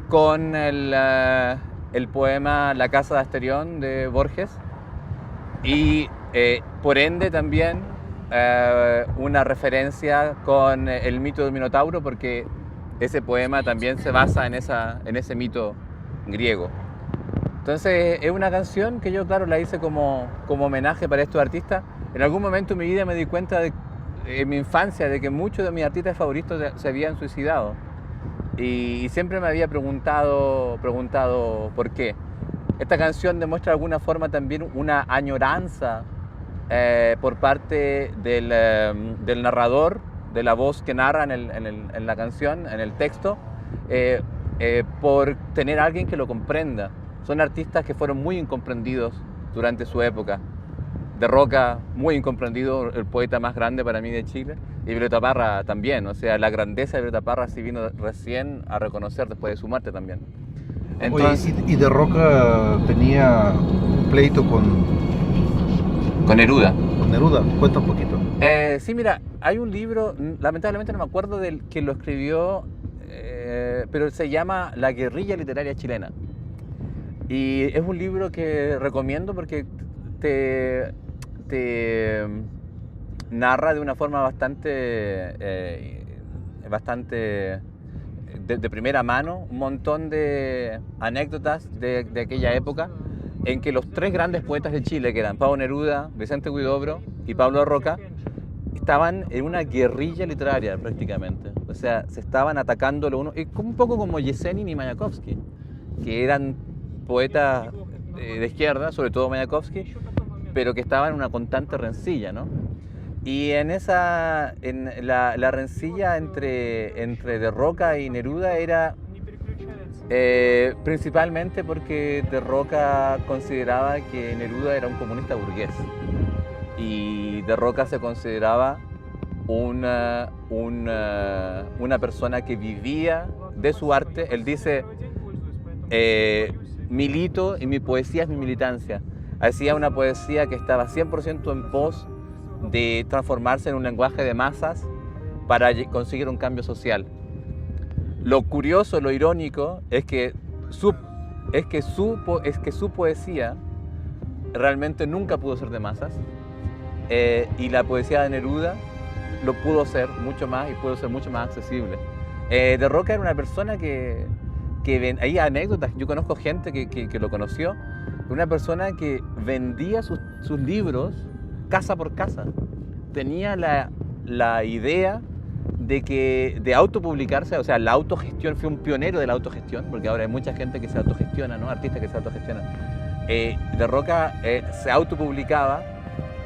con el poema La Casa de Asterión de Borges y por ende también una referencia con el mito del Minotauro, porque ese poema también se basa en ese mito griego. Entonces es una canción que yo, claro, la hice como homenaje para estos artistas. En algún momento de mi vida me di cuenta en mi infancia de que muchos de mis artistas favoritos se habían suicidado y siempre me había preguntado por qué. Esta canción demuestra de alguna forma también una añoranza por parte del narrador, de la voz que narra en la canción, en el texto, por tener a alguien que lo comprenda. Son artistas que fueron muy incomprendidos durante su época. De Roca, muy incomprendido, el poeta más grande para mí de Chile, y Violeta Parra también. O sea, la grandeza de Violeta Parra sí vino recién a reconocer después de su muerte también. Entonces, oye, y De Roca tenía un pleito con Neruda. Con Neruda, cuenta un poquito. Sí, mira, hay un libro, lamentablemente no me acuerdo del que lo escribió, pero se llama La guerrilla literaria chilena. Y es un libro que recomiendo porque te narra de una forma bastante de primera mano un montón de anécdotas de aquella época en que los tres grandes poetas de Chile, que eran Pablo Neruda, Vicente Huidobro y Pablo de Roca, estaban en una guerrilla literaria prácticamente. O sea, se estaban atacando lo uno, un poco como Yesenin y Mayakovsky, que eran poetas de izquierda, sobre todo Mayakovsky, pero que estaban en una constante rencilla, ¿no? Y en la rencilla entre De Roca y Neruda era principalmente porque De Roca consideraba que Neruda era un comunista burgués y De Roca se consideraba una persona que vivía de su arte. Él dice, milito y mi poesía es mi militancia. Hacía una poesía que estaba 100% en pos de transformarse en un lenguaje de masas para conseguir un cambio social. Lo curioso, lo irónico, es que su poesía realmente nunca pudo ser de masas, y la poesía de Neruda lo pudo ser mucho más y pudo ser mucho más accesible. De Roca era una persona que hay anécdotas, yo conozco gente que lo conoció, una persona que vendía sus libros casa por casa. Tenía la idea de autopublicarse, o sea, la autogestión, fue un pionero de la autogestión, porque ahora hay mucha gente que se autogestiona, ¿no? Artistas que se autogestionan. De Roca se autopublicaba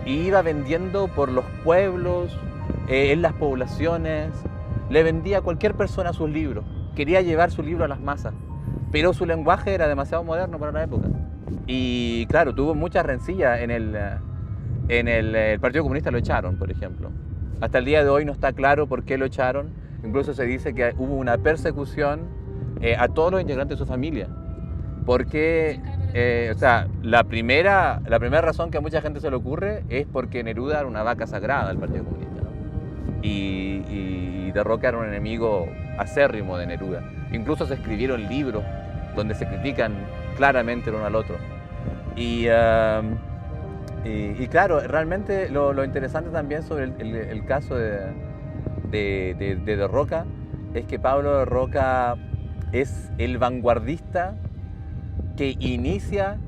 y iba vendiendo por los pueblos, en las poblaciones, le vendía a cualquier persona sus libros, quería llevar su libro a las masas. pero su lenguaje era demasiado moderno para la época. Y claro, tuvo muchas rencillas en el Partido Comunista, lo echaron, por ejemplo. Hasta el día de hoy no está claro por qué lo echaron. Incluso se dice que hubo una persecución a todos los integrantes de su familia. Porque, o sea, la primera razón que a mucha gente se le ocurre es porque Neruda era una vaca sagrada del Partido Comunista, ¿no? Y De Roca era un enemigo acérrimo de Neruda. Incluso se escribieron libros donde se critican claramente el uno al otro. Y claro, realmente lo interesante también sobre el caso de Roca es que Pablo de Roca es el vanguardista que inicia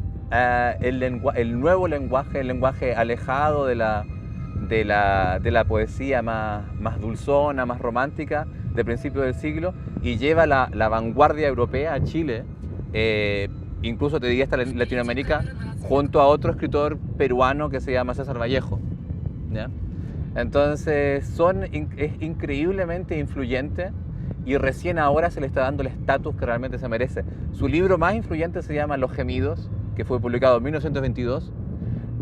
el nuevo lenguaje, el lenguaje alejado de la poesía más dulzona, más romántica de principios del siglo, y lleva la vanguardia europea a Chile, incluso te diría hasta Latinoamérica, junto a otro escritor peruano que se llama César Vallejo, ¿ya? Entonces es increíblemente influyente y recién ahora se le está dando el estatus que realmente se merece. Su libro más influyente se llama Los Gemidos, que fue publicado en 1922,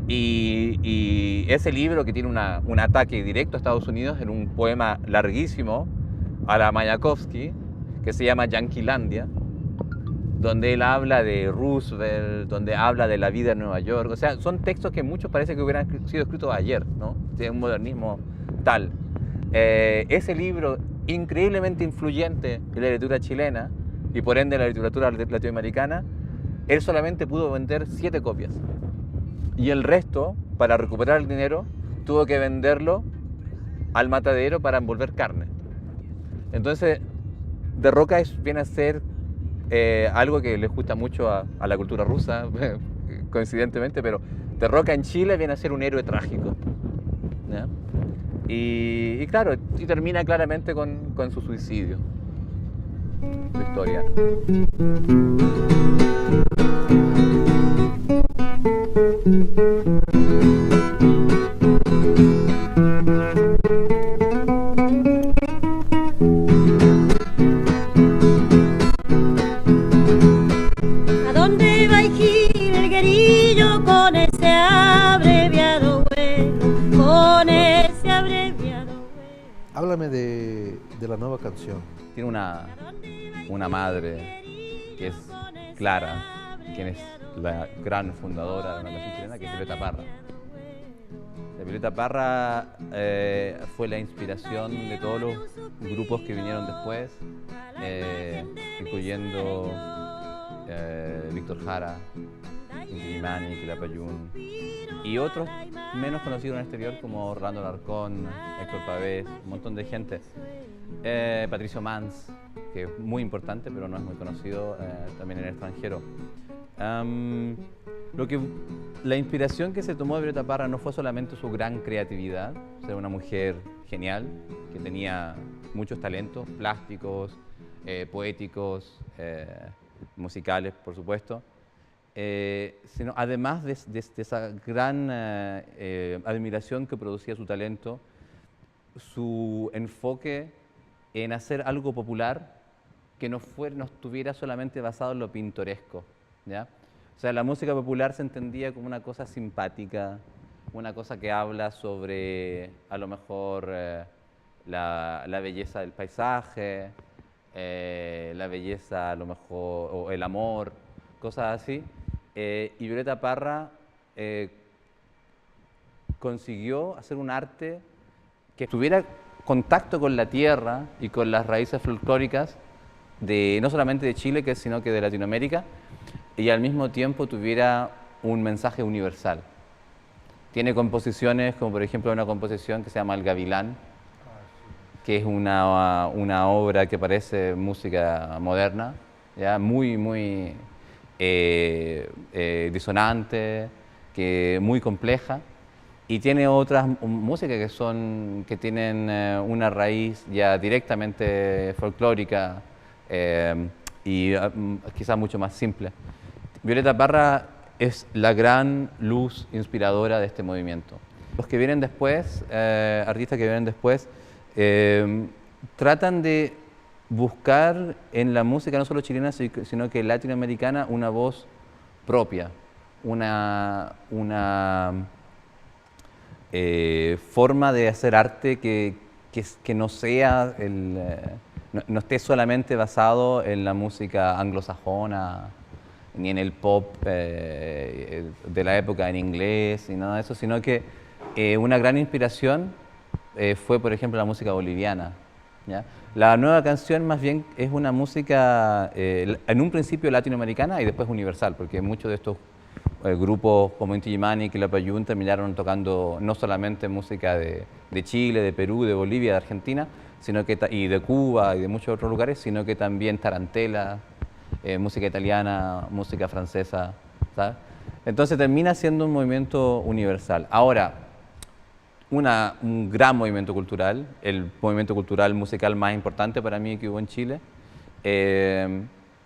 y ese libro, que tiene un ataque directo a Estados Unidos en un poema larguísimo a la Mayakovsky, que se llama Yanquilandia, donde él habla de Roosevelt, donde habla de la vida en Nueva York. O sea, son textos que muchos parece que hubieran sido escritos ayer, ¿no? Tiene un modernismo tal. Ese libro, increíblemente influyente en la literatura chilena y por ende en la literatura latinoamericana, él solamente pudo vender 7 copias. Y el resto, para recuperar el dinero, tuvo que venderlo al matadero para envolver carne. Entonces, De Roca viene a ser algo que les gusta mucho a la cultura rusa, coincidentemente, pero De Roca en Chile viene a ser un héroe trágico, ¿ya? Y claro, y termina claramente con su suicidio, su historia. ¿A dónde va a ir el guerrillo con ese abreviado vuelo? Con ese abreviado vuelo. Háblame de la nueva canción. Tiene una madre que es Clara, quien es la gran fundadora de la canción chilena, que es Violeta Parra. Violeta Parra fue la inspiración de todos los grupos que vinieron después, incluyendo Víctor Jara, Inti Illimani, Quilapayún, y otros menos conocidos en el exterior como Orlando Alarcón, Héctor Pavés, un montón de gente. Patricio Mans, que es muy importante pero no es muy conocido también en el extranjero. La inspiración que se tomó de Violeta Parra no fue solamente su gran creatividad, ser una mujer genial, que tenía muchos talentos plásticos, poéticos, musicales, por supuesto, sino además de esa gran admiración que producía su talento, su enfoque en hacer algo popular que no estuviera solamente basado en lo pintoresco, ¿ya? O sea, la música popular se entendía como una cosa simpática, una cosa que habla sobre, a lo mejor, la belleza del paisaje, la belleza, a lo mejor, o el amor, cosas así. Y Violeta Parra consiguió hacer un arte que tuviera contacto con la tierra y con las raíces folclóricas no solamente de Chile, sino que de Latinoamérica, y al mismo tiempo tuviera un mensaje universal. Tiene composiciones, como por ejemplo una composición que se llama El Gavilán, que es una obra que parece música moderna, ¿ya? Muy disonante, muy compleja, y tiene otras músicas que tienen una raíz ya directamente folclórica y quizás mucho más simple. Violeta Parra es la gran luz inspiradora de este movimiento. Los que vienen después, artistas que vienen después, tratan de buscar en la música no solo chilena, sino que latinoamericana, una voz propia, una forma de hacer arte que no sea no esté solamente basado en la música anglosajona, ni en el pop de la época en inglés, ni nada de eso, sino que una gran inspiración fue, por ejemplo, la música boliviana, ¿ya? La nueva canción más bien es una música en un principio latinoamericana y después universal, porque muchos de estos grupos como Inti Illimani y Quilapayún terminaron tocando no solamente música de Chile, de Perú, de Bolivia, de Argentina, sino que y de Cuba y de muchos otros lugares, sino que también tarantela, música italiana, música francesa, ¿sabes? Entonces termina siendo un movimiento universal. Ahora, un gran movimiento cultural, el movimiento cultural musical más importante para mí que hubo en Chile.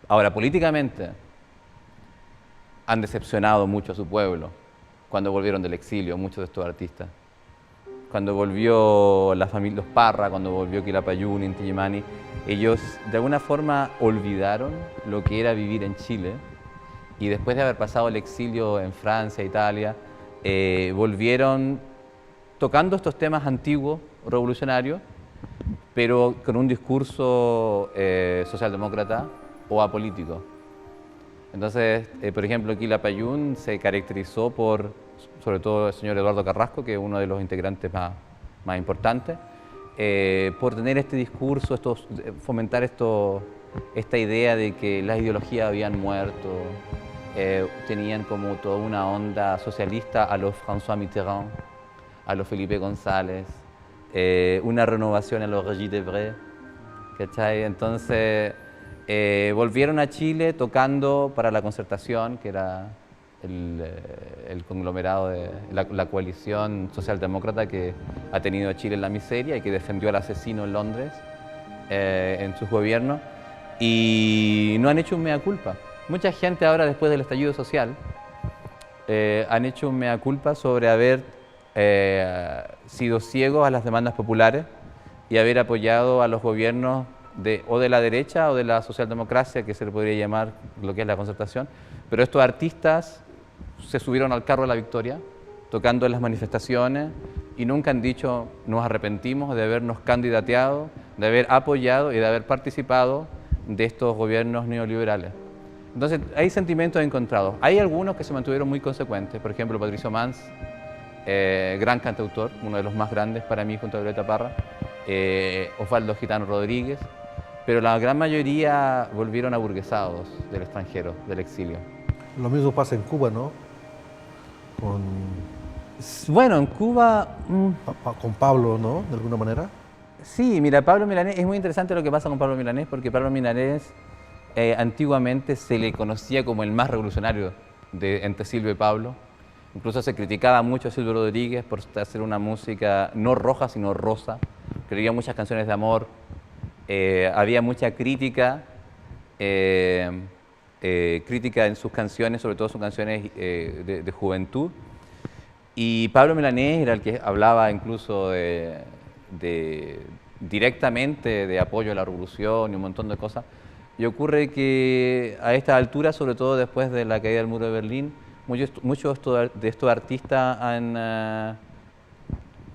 Ahora, políticamente, han decepcionado mucho a su pueblo cuando volvieron del exilio, muchos de estos artistas. Cuando volvió la familia Los Parra, cuando volvió Quilapayún, Inti Illimani, ellos de alguna forma olvidaron lo que era vivir en Chile y después de haber pasado el exilio en Francia, Italia, volvieron tocando estos temas antiguos, revolucionarios, pero con un discurso socialdemócrata o apolítico. Entonces, por ejemplo, Quilapayún se caracterizó por, sobre todo el señor Eduardo Carrasco, que es uno de los integrantes más importantes, por tener este discurso, fomentar esta idea de que las ideologías habían muerto, tenían como toda una onda socialista a los François Mitterrand, a los Felipe González, una renovación a los Regis Debray, ¿cachai? Entonces, volvieron a Chile tocando para la Concertación, que era el conglomerado de la coalición socialdemócrata que ha tenido a Chile en la miseria y que defendió al asesino en Londres en su gobierno, y no han hecho un mea culpa. Mucha gente ahora, después del estallido social, han hecho un mea culpa sobre haber sido ciegos a las demandas populares y haber apoyado a los gobiernos o de la derecha o de la socialdemocracia, que se le podría llamar lo que es la Concertación, pero estos artistas se subieron al carro de la victoria, tocando en las manifestaciones, y nunca han dicho nos arrepentimos de habernos candidateado, de haber apoyado y de haber participado de estos gobiernos neoliberales. Entonces hay sentimientos encontrados. Hay algunos que se mantuvieron muy consecuentes, por ejemplo Patricio Mans, gran cantautor, uno de los más grandes para mí junto a Violeta Parra, Osvaldo Gitano Rodríguez, pero la gran mayoría volvieron aburguesados del extranjero, del exilio. Lo mismo pasa en Cuba, ¿no? Bueno, en Cuba... Con Pablo, ¿no? De alguna manera. Sí, mira, Pablo Milanés, es muy interesante lo que pasa con Pablo Milanés, porque Pablo Milanés antiguamente se le conocía como el más revolucionario entre Silvio y Pablo. Incluso se criticaba mucho a Silvio Rodríguez por hacer una música no roja, sino rosa. Escribía muchas canciones de amor. Había mucha crítica en sus canciones, sobre todo sus canciones de juventud. Y Pablo Milanés era el que hablaba incluso directamente de apoyo a la revolución y un montón de cosas. Y ocurre que a esta altura, sobre todo después de la caída del muro de Berlín, muchos de estos artistas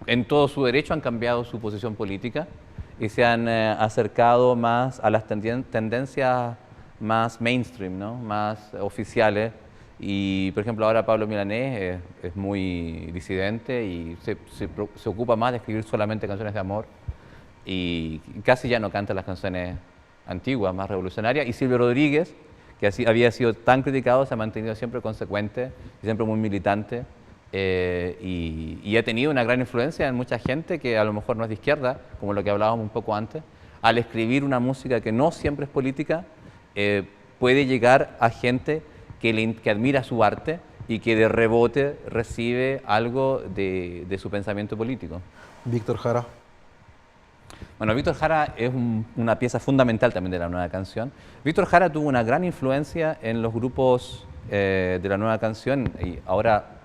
en todo su derecho han cambiado su posición política y se han acercado más a las tendencias más mainstream, ¿no? Más oficiales. Y, por ejemplo, ahora Pablo Milanés es muy disidente y se ocupa más de escribir solamente canciones de amor y casi ya no canta las canciones antiguas, más revolucionarias. Y Silvio Rodríguez, que así había sido tan criticado, se ha mantenido siempre consecuente y siempre muy militante y ha tenido una gran influencia en mucha gente que a lo mejor no es de izquierda, como lo que hablábamos un poco antes. Al escribir una música que no siempre es política, puede llegar a gente que admira su arte y que de rebote recibe algo de su pensamiento político. Víctor Jara. Bueno, Víctor Jara es una pieza fundamental también de la nueva canción. Víctor Jara tuvo una gran influencia en los grupos de la nueva canción, y ahora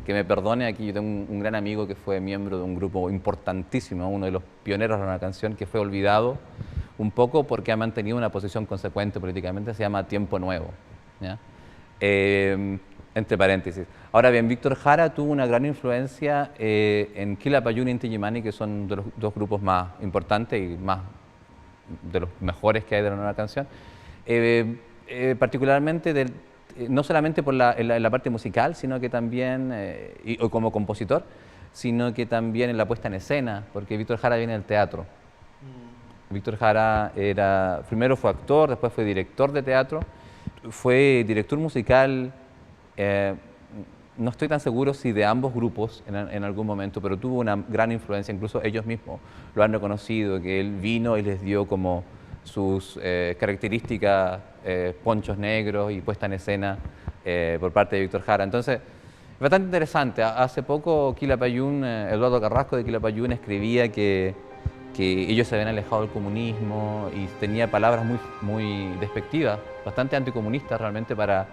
que me perdone, aquí yo tengo un gran amigo que fue miembro de un grupo importantísimo, uno de los pioneros de la nueva canción, que fue olvidado un poco porque ha mantenido una posición consecuente políticamente, se llama Tiempo Nuevo, ¿ya? Entre paréntesis. Ahora bien, Víctor Jara tuvo una gran influencia en Quilapayún y Inti Illimani, que son de los dos grupos más importantes y más de los mejores que hay de la nueva canción, particularmente no solamente por la parte musical, sino que también, o como compositor, sino que también en la puesta en escena, porque Víctor Jara viene del teatro. Víctor Jara primero fue actor, después fue director de teatro, fue director musical, no estoy tan seguro si de ambos grupos en algún momento, pero tuvo una gran influencia, incluso ellos mismos lo han reconocido, que él vino y les dio como sus características, ponchos negros y puesta en escena por parte de Víctor Jara. Entonces, bastante interesante. Hace poco Quilapayún, Eduardo Carrasco de Quilapayún escribía que ellos se habían alejado del comunismo y tenía palabras muy despectivas, bastante anticomunistas realmente para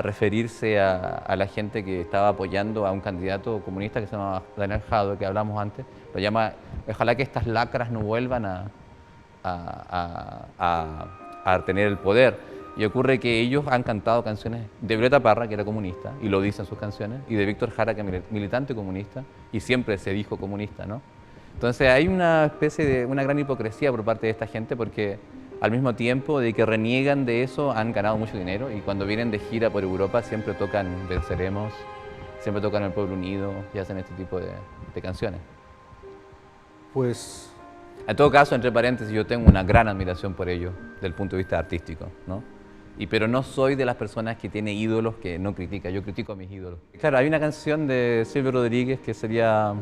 referirse a la gente que estaba apoyando a un candidato comunista que se llama Daniel Jadwe, que hablamos antes. Lo llama, ojalá que estas lacras no vuelvan a tener el poder. Y ocurre que ellos han cantado canciones de Violeta Parra, que era comunista, y lo dice en sus canciones, y de Víctor Jara, que es militante comunista, y siempre se dijo comunista, ¿no? Entonces hay una especie de una gran hipocresía por parte de esta gente, porque al mismo tiempo de que reniegan de eso, han ganado mucho dinero, y cuando vienen de gira por Europa siempre tocan Venceremos, siempre tocan El Pueblo Unido, y hacen este tipo de canciones. Pues... En todo caso, entre paréntesis, yo tengo una gran admiración por ellos, desde el punto de vista artístico, ¿no? Pero no soy de las personas que tiene ídolos que no critica, yo critico a mis ídolos. Claro, hay una canción de Silvio Rodríguez que sería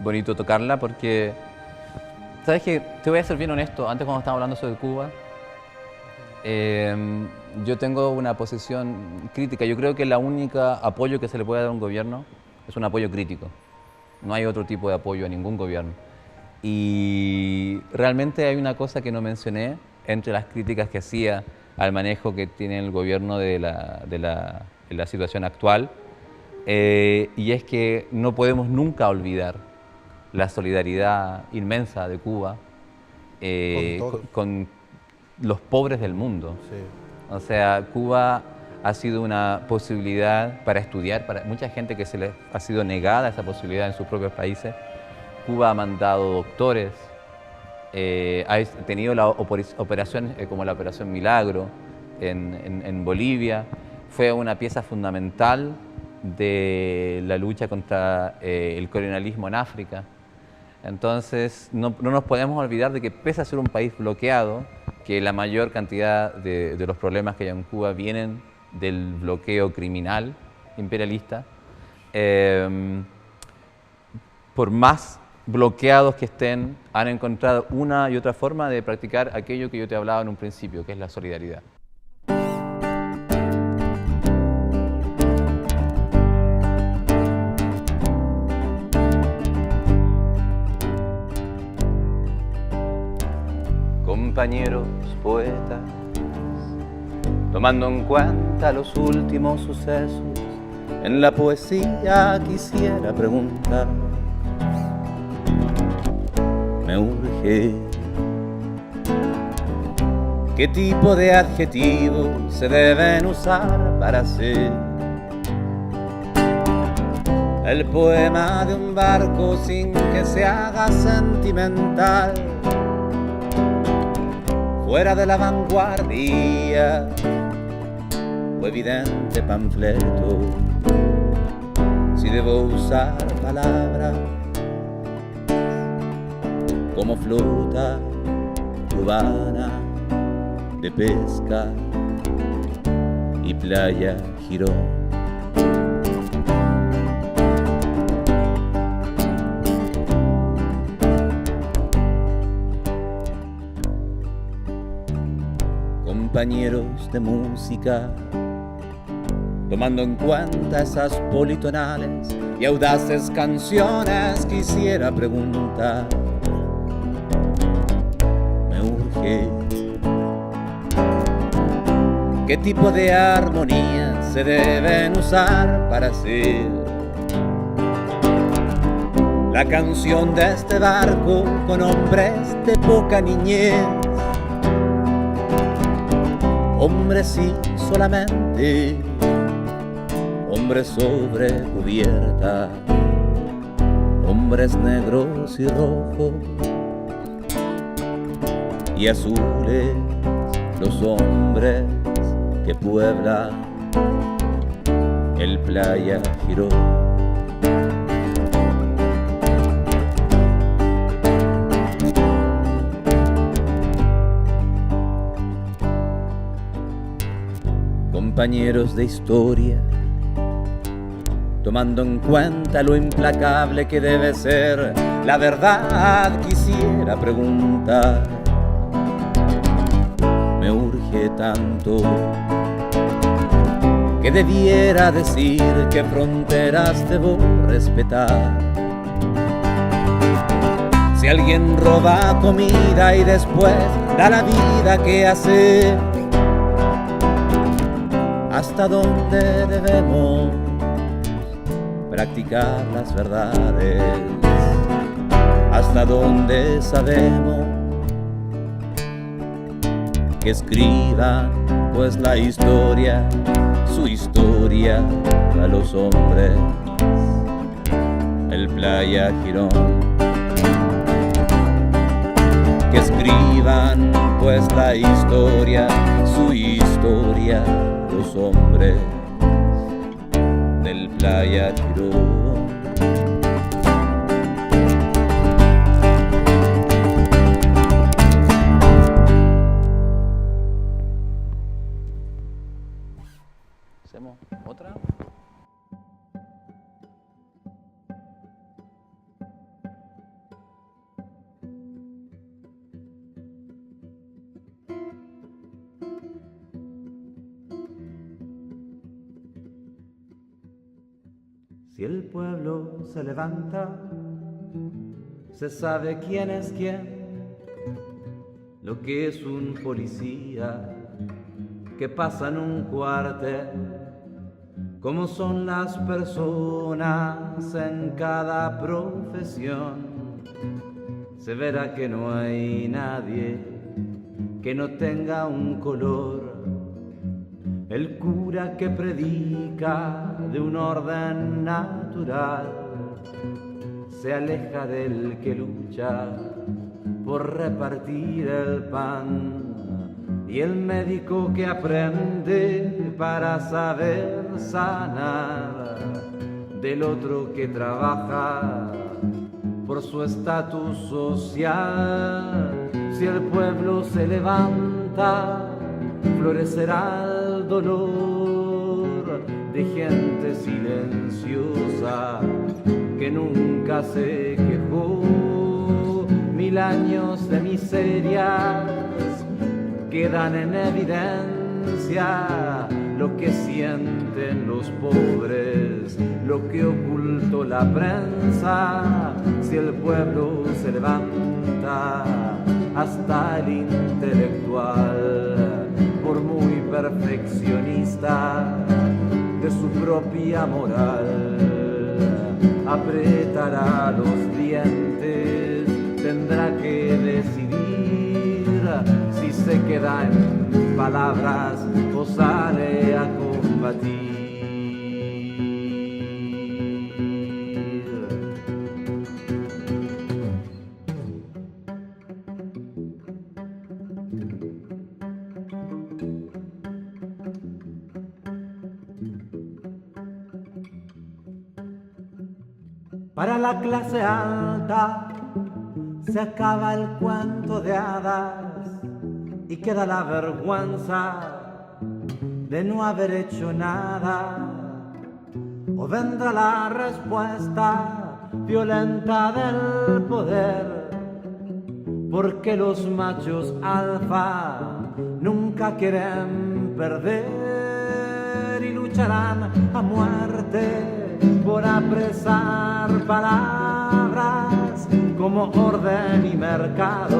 bonito tocarla porque, ¿sabes qué? Te voy a ser bien honesto, antes cuando estábamos hablando sobre Cuba, yo tengo una posición crítica. Yo creo que el único apoyo que se le puede dar a un gobierno es un apoyo crítico. No hay otro tipo de apoyo a ningún gobierno. Y realmente hay una cosa que no mencioné entre las críticas que hacía al manejo que tiene el gobierno de la situación actual, y es que no podemos nunca olvidar la solidaridad inmensa de Cuba con los pobres del mundo. Sí. O sea, Cuba ha sido una posibilidad para estudiar, para mucha gente que se les ha sido negada esa posibilidad en sus propios países. Cuba ha mandado doctores, ha tenido operaciones como la Operación Milagro en Bolivia. Fue una pieza fundamental de la lucha contra el colonialismo en África. Entonces, no nos podemos olvidar de que pese a ser un país bloqueado, que la mayor cantidad de los problemas que hay en Cuba vienen del bloqueo criminal imperialista, por más bloqueados que estén, han encontrado una y otra forma de practicar aquello que yo te hablaba en un principio, que es la solidaridad. Compañeros poetas, tomando en cuenta los últimos sucesos, en la poesía quisiera preguntar. Me urge, ¿qué tipo de adjetivos se deben usar para hacer el poema de un barco sin que se haga sentimental? Fuera de la vanguardia o evidente panfleto, si debo usar palabras como flota cubana de pesca y playa Girón. Compañeros de música, tomando en cuenta esas politonales y audaces canciones, quisiera preguntar. Me urge, ¿qué tipo de armonías se deben usar para hacer la canción de este barco con hombres de poca niñez. Hombres sí solamente, hombres sobre cubierta, hombres negros y rojos y azules, los hombres que pueblan el Playa Girón. Compañeros de historia, tomando en cuenta lo implacable que debe ser la verdad, quisiera preguntar, me urge tanto que debiera decir qué fronteras debo respetar. Si alguien roba comida y después da la vida, ¿qué hacer? ¿Hasta dónde debemos practicar las verdades? ¿Hasta dónde sabemos que escriban pues la historia, su historia a los hombres, el Playa Girón? Que escriban pues la historia, su historia, los hombres del Playa Girón. ¿Hacemos otra? Si el pueblo se levanta, se sabe quién es quién, lo que es un policía que pasa en un cuartel, cómo son las personas en cada profesión. Se verá que no hay nadie que no tenga un color. El cura que predica de un orden natural se aleja del que lucha por repartir el pan, y el médico que aprende para saber sanar del otro que trabaja por su estatus social. Si el pueblo se levanta, florecerá el dolor de gente silenciosa que nunca se quejó. 1000 años de miserias quedan en evidencia, lo que sienten los pobres, lo que ocultó la prensa. Si el pueblo se levanta, hasta el intelectual, por muy perfeccionista de su propia moral, apretará los dientes, tendrá que decidir si se queda en palabras o sale a combatir. Para la clase alta se acaba el cuento de hadas y queda la vergüenza de no haber hecho nada. O vendrá la respuesta violenta del poder, porque los machos alfa nunca quieren perder y lucharán a muerte por apresar palabras como orden y mercado,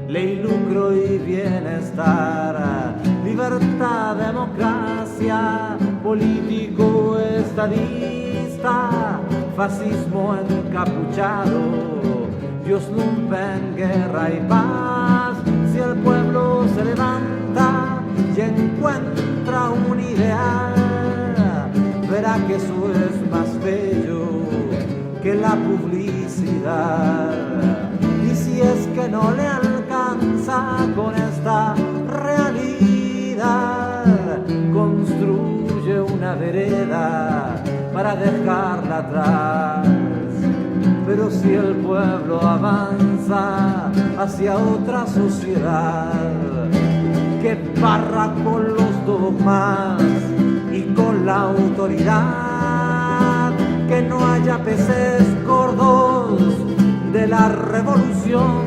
ley, lucro y bienestar, libertad, democracia, político, estadista. comunista, fascismo encapuchado, Dios lumpen, guerra y paz. Si el pueblo se levanta y encuentra un ideal, verá que eso es más bello que la publicidad. Y si es que no le alcanza con esta realidad, construye una vereda para dejarla atrás. Pero si el pueblo avanza hacia otra sociedad, que barra con los dogmas y con la autoridad, que no haya peces gordos de la revolución,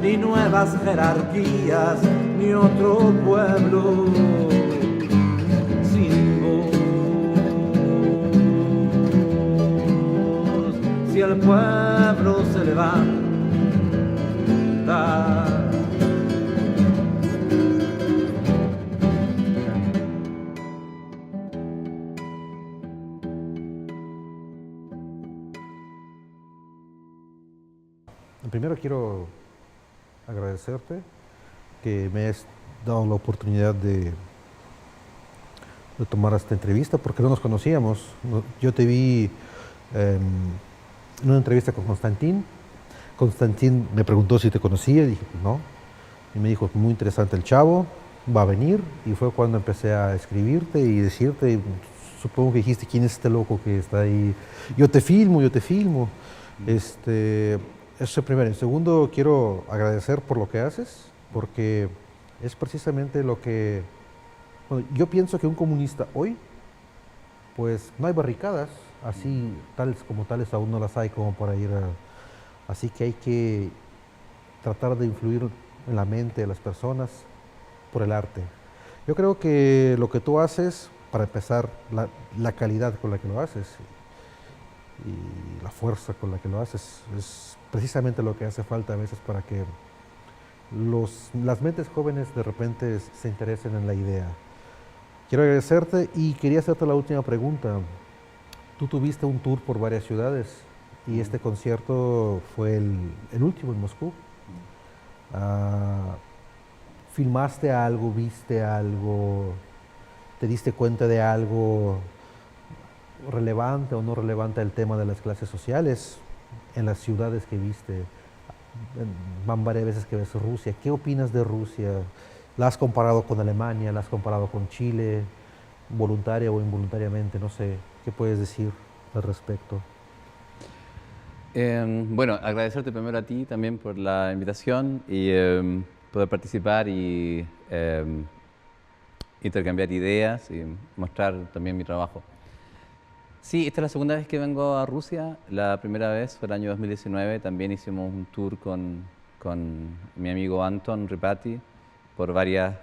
ni nuevas jerarquías, ni otro pueblo sin voz. Si el pueblo se levanta, primero quiero agradecerte que me has dado la oportunidad de tomar esta entrevista, porque no nos conocíamos. Yo te vi en una entrevista con Constantín. Constantín me preguntó si te conocía, y dije que no. Y me dijo, muy interesante el chavo, va a venir. Y fue cuando empecé a escribirte y decirte, supongo que dijiste, ¿quién es este loco que está ahí? Yo te filmo, yo te filmo. Eso es primero. En segundo, quiero agradecer por lo que haces, porque es precisamente lo que... Bueno, yo pienso que un comunista hoy, pues no hay barricadas, así tales como tales aún no las hay como para ir a... Así que hay que tratar de influir en la mente de las personas por el arte. Yo creo que lo que tú haces, para empezar, la calidad con la que lo haces y la fuerza con la que lo haces, es precisamente lo que hace falta a veces para que las mentes jóvenes de repente se interesen en la idea. Quiero agradecerte y quería hacerte la última pregunta. Tú tuviste un tour por varias ciudades y este concierto fue el último en Moscú. ¿Filmaste algo, viste algo, te diste cuenta de algo relevante o no relevante el tema de las clases sociales en las ciudades que viste? Van varias veces que ves Rusia. ¿Qué opinas de Rusia? ¿La has comparado con Alemania? ¿La has comparado con Chile? ¿Voluntaria o involuntariamente? No sé. ¿Qué puedes decir al respecto? Bueno, agradecerte primero a ti también por la invitación y poder participar y intercambiar ideas y mostrar también mi trabajo. Sí, esta es la segunda vez que vengo a Rusia. La primera vez fue el año 2019. También hicimos un tour con mi amigo Anton Ripati por varias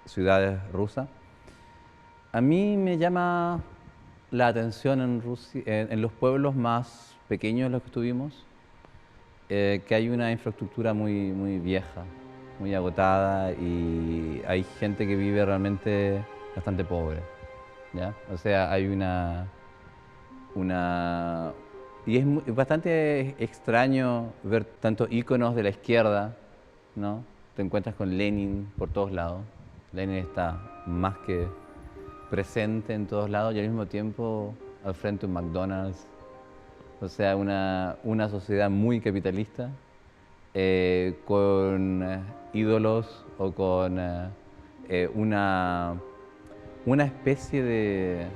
ciudades rusas. A mí me llama la atención en Rusia, en los pueblos más pequeños en los que estuvimos, que hay una infraestructura muy vieja, muy agotada, y hay gente que vive realmente bastante pobre, ¿ya? O sea, hay y es bastante extraño ver tantos íconos de la izquierda, ¿no? Te encuentras con Lenin por todos lados. Lenin está más que presente en todos lados y al mismo tiempo al frente un McDonald's. O sea, una sociedad muy capitalista, con ídolos o con una especie de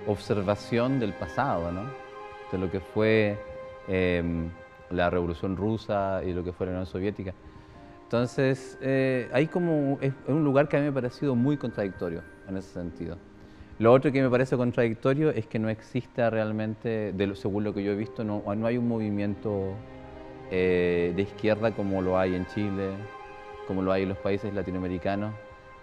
observación del pasado, ¿no? De lo que fue la Revolución Rusa y lo que fue la Unión Soviética. Entonces, hay como, es un lugar que a mí me ha parecido muy contradictorio en ese sentido. Lo otro que me parece contradictorio es que no exista realmente, según lo que yo he visto, no hay un movimiento de izquierda como lo hay en Chile, como lo hay en los países latinoamericanos,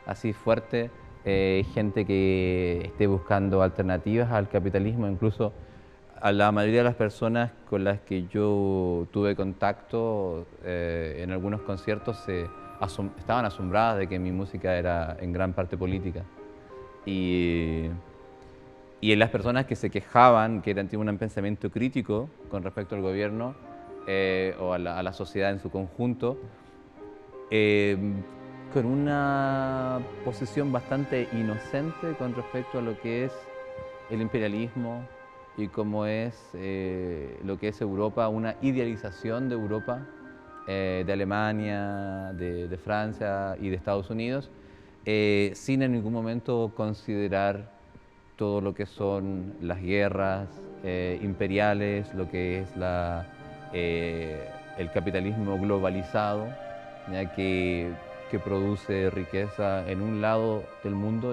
así fuerte, gente que esté buscando alternativas al capitalismo. Incluso a la mayoría de las personas con las que yo tuve contacto en algunos conciertos estaban asombradas de que mi música era en gran parte política. Y Y en las personas que se quejaban, que tenían un pensamiento crítico con respecto al gobierno o a la sociedad en su conjunto, con una posición bastante inocente con respecto a lo que es el imperialismo y cómo es lo que es Europa, una idealización de Europa, de Alemania, de Francia y de Estados Unidos, sin en ningún momento considerar todo lo que son las guerras imperiales, lo que es el capitalismo globalizado, ya que produce riqueza en un lado del mundo,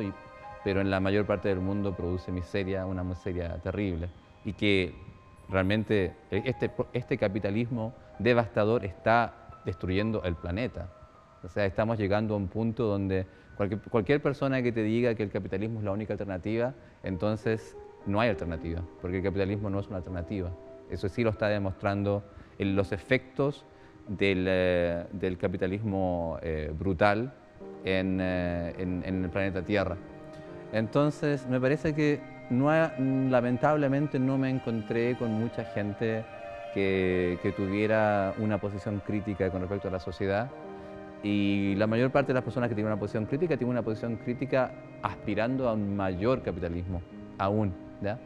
pero en la mayor parte del mundo produce miseria, una miseria terrible, y que realmente este capitalismo devastador está destruyendo el planeta. O sea, estamos llegando a un punto donde cualquier persona que te diga que el capitalismo es la única alternativa, entonces no hay alternativa, porque el capitalismo no es una alternativa. Eso sí lo está demostrando en los efectos del capitalismo brutal en el planeta Tierra. Entonces, me parece que lamentablemente no me encontré con mucha gente que tuviera una posición crítica con respecto a la sociedad. Y la mayor parte de las personas que tienen una posición crítica aspirando a un mayor capitalismo, aún, ¿ya?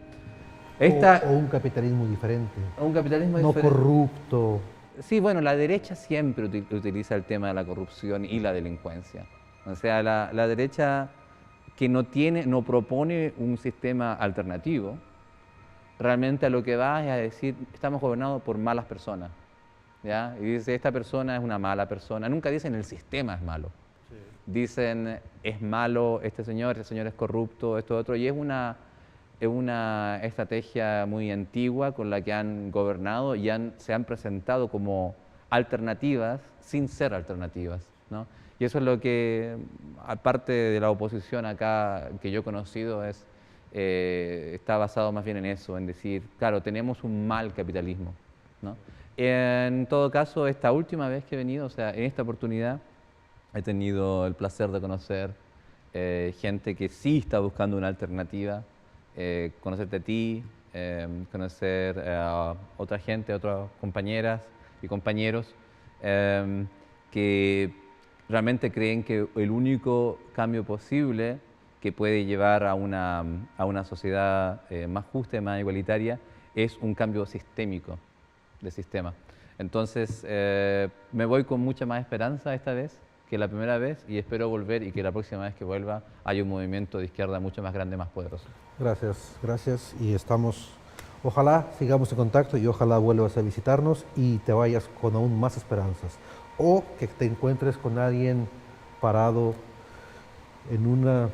O un capitalismo diferente. Un capitalismo no diferente. Corrupto. Sí, bueno, la derecha siempre utiliza el tema de la corrupción y la delincuencia. O sea, la derecha que no propone un sistema alternativo, realmente a lo que va es a decir, estamos gobernados por malas personas. ¿Ya? Y dice, esta persona es una mala persona. Nunca dicen el sistema es malo. Sí. Dicen, es malo este señor es corrupto, esto otro. Y es una estrategia muy antigua con la que han gobernado y se han presentado como alternativas sin ser alternativas, ¿no? Y eso es lo que, aparte de la oposición acá que yo he conocido, está basado más bien en eso, en decir, claro, tenemos un mal capitalismo, ¿no? En todo caso, esta última vez que he venido, o sea, en esta oportunidad, he tenido el placer de conocer gente que sí está buscando una alternativa, conocerte a ti, conocer a otra gente, a otras compañeras y compañeros que realmente creen que el único cambio posible que puede llevar a una sociedad más justa y más igualitaria es un cambio sistémico de sistema. Entonces, me voy con mucha más esperanza esta vez que la primera vez y espero volver y que la próxima vez que vuelva haya un movimiento de izquierda mucho más grande, más poderoso. Gracias y ojalá sigamos en contacto y ojalá vuelvas a visitarnos y te vayas con aún más esperanzas o que te encuentres con alguien parado en una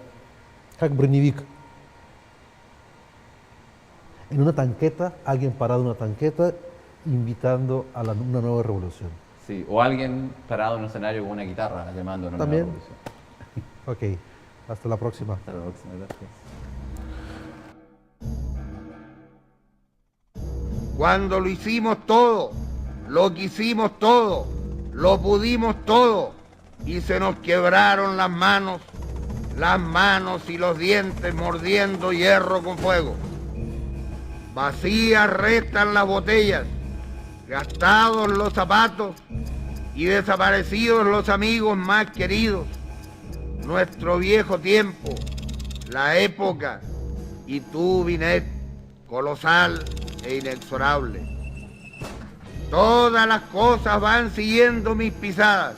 tanqueta, alguien parado en una tanqueta invitando a una nueva revolución. Sí, o alguien parado en un escenario con una guitarra llamando a una nueva revolución. Ok, hasta la próxima. Hasta la próxima, gracias. Cuando lo hicimos todo, lo quisimos todo, lo pudimos todo y se nos quebraron las manos y los dientes mordiendo hierro con fuego. Vacías restan las botellas, gastados los zapatos y desaparecidos los amigos más queridos. Nuestro viejo tiempo, la época y tu Binet, colosal e inexorable. Todas las cosas van siguiendo mis pisadas,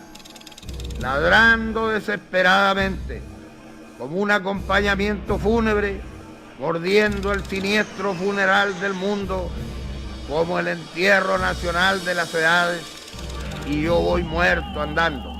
ladrando desesperadamente, como un acompañamiento fúnebre, mordiendo el siniestro funeral del mundo, como el entierro nacional de las edades, y yo voy muerto andando.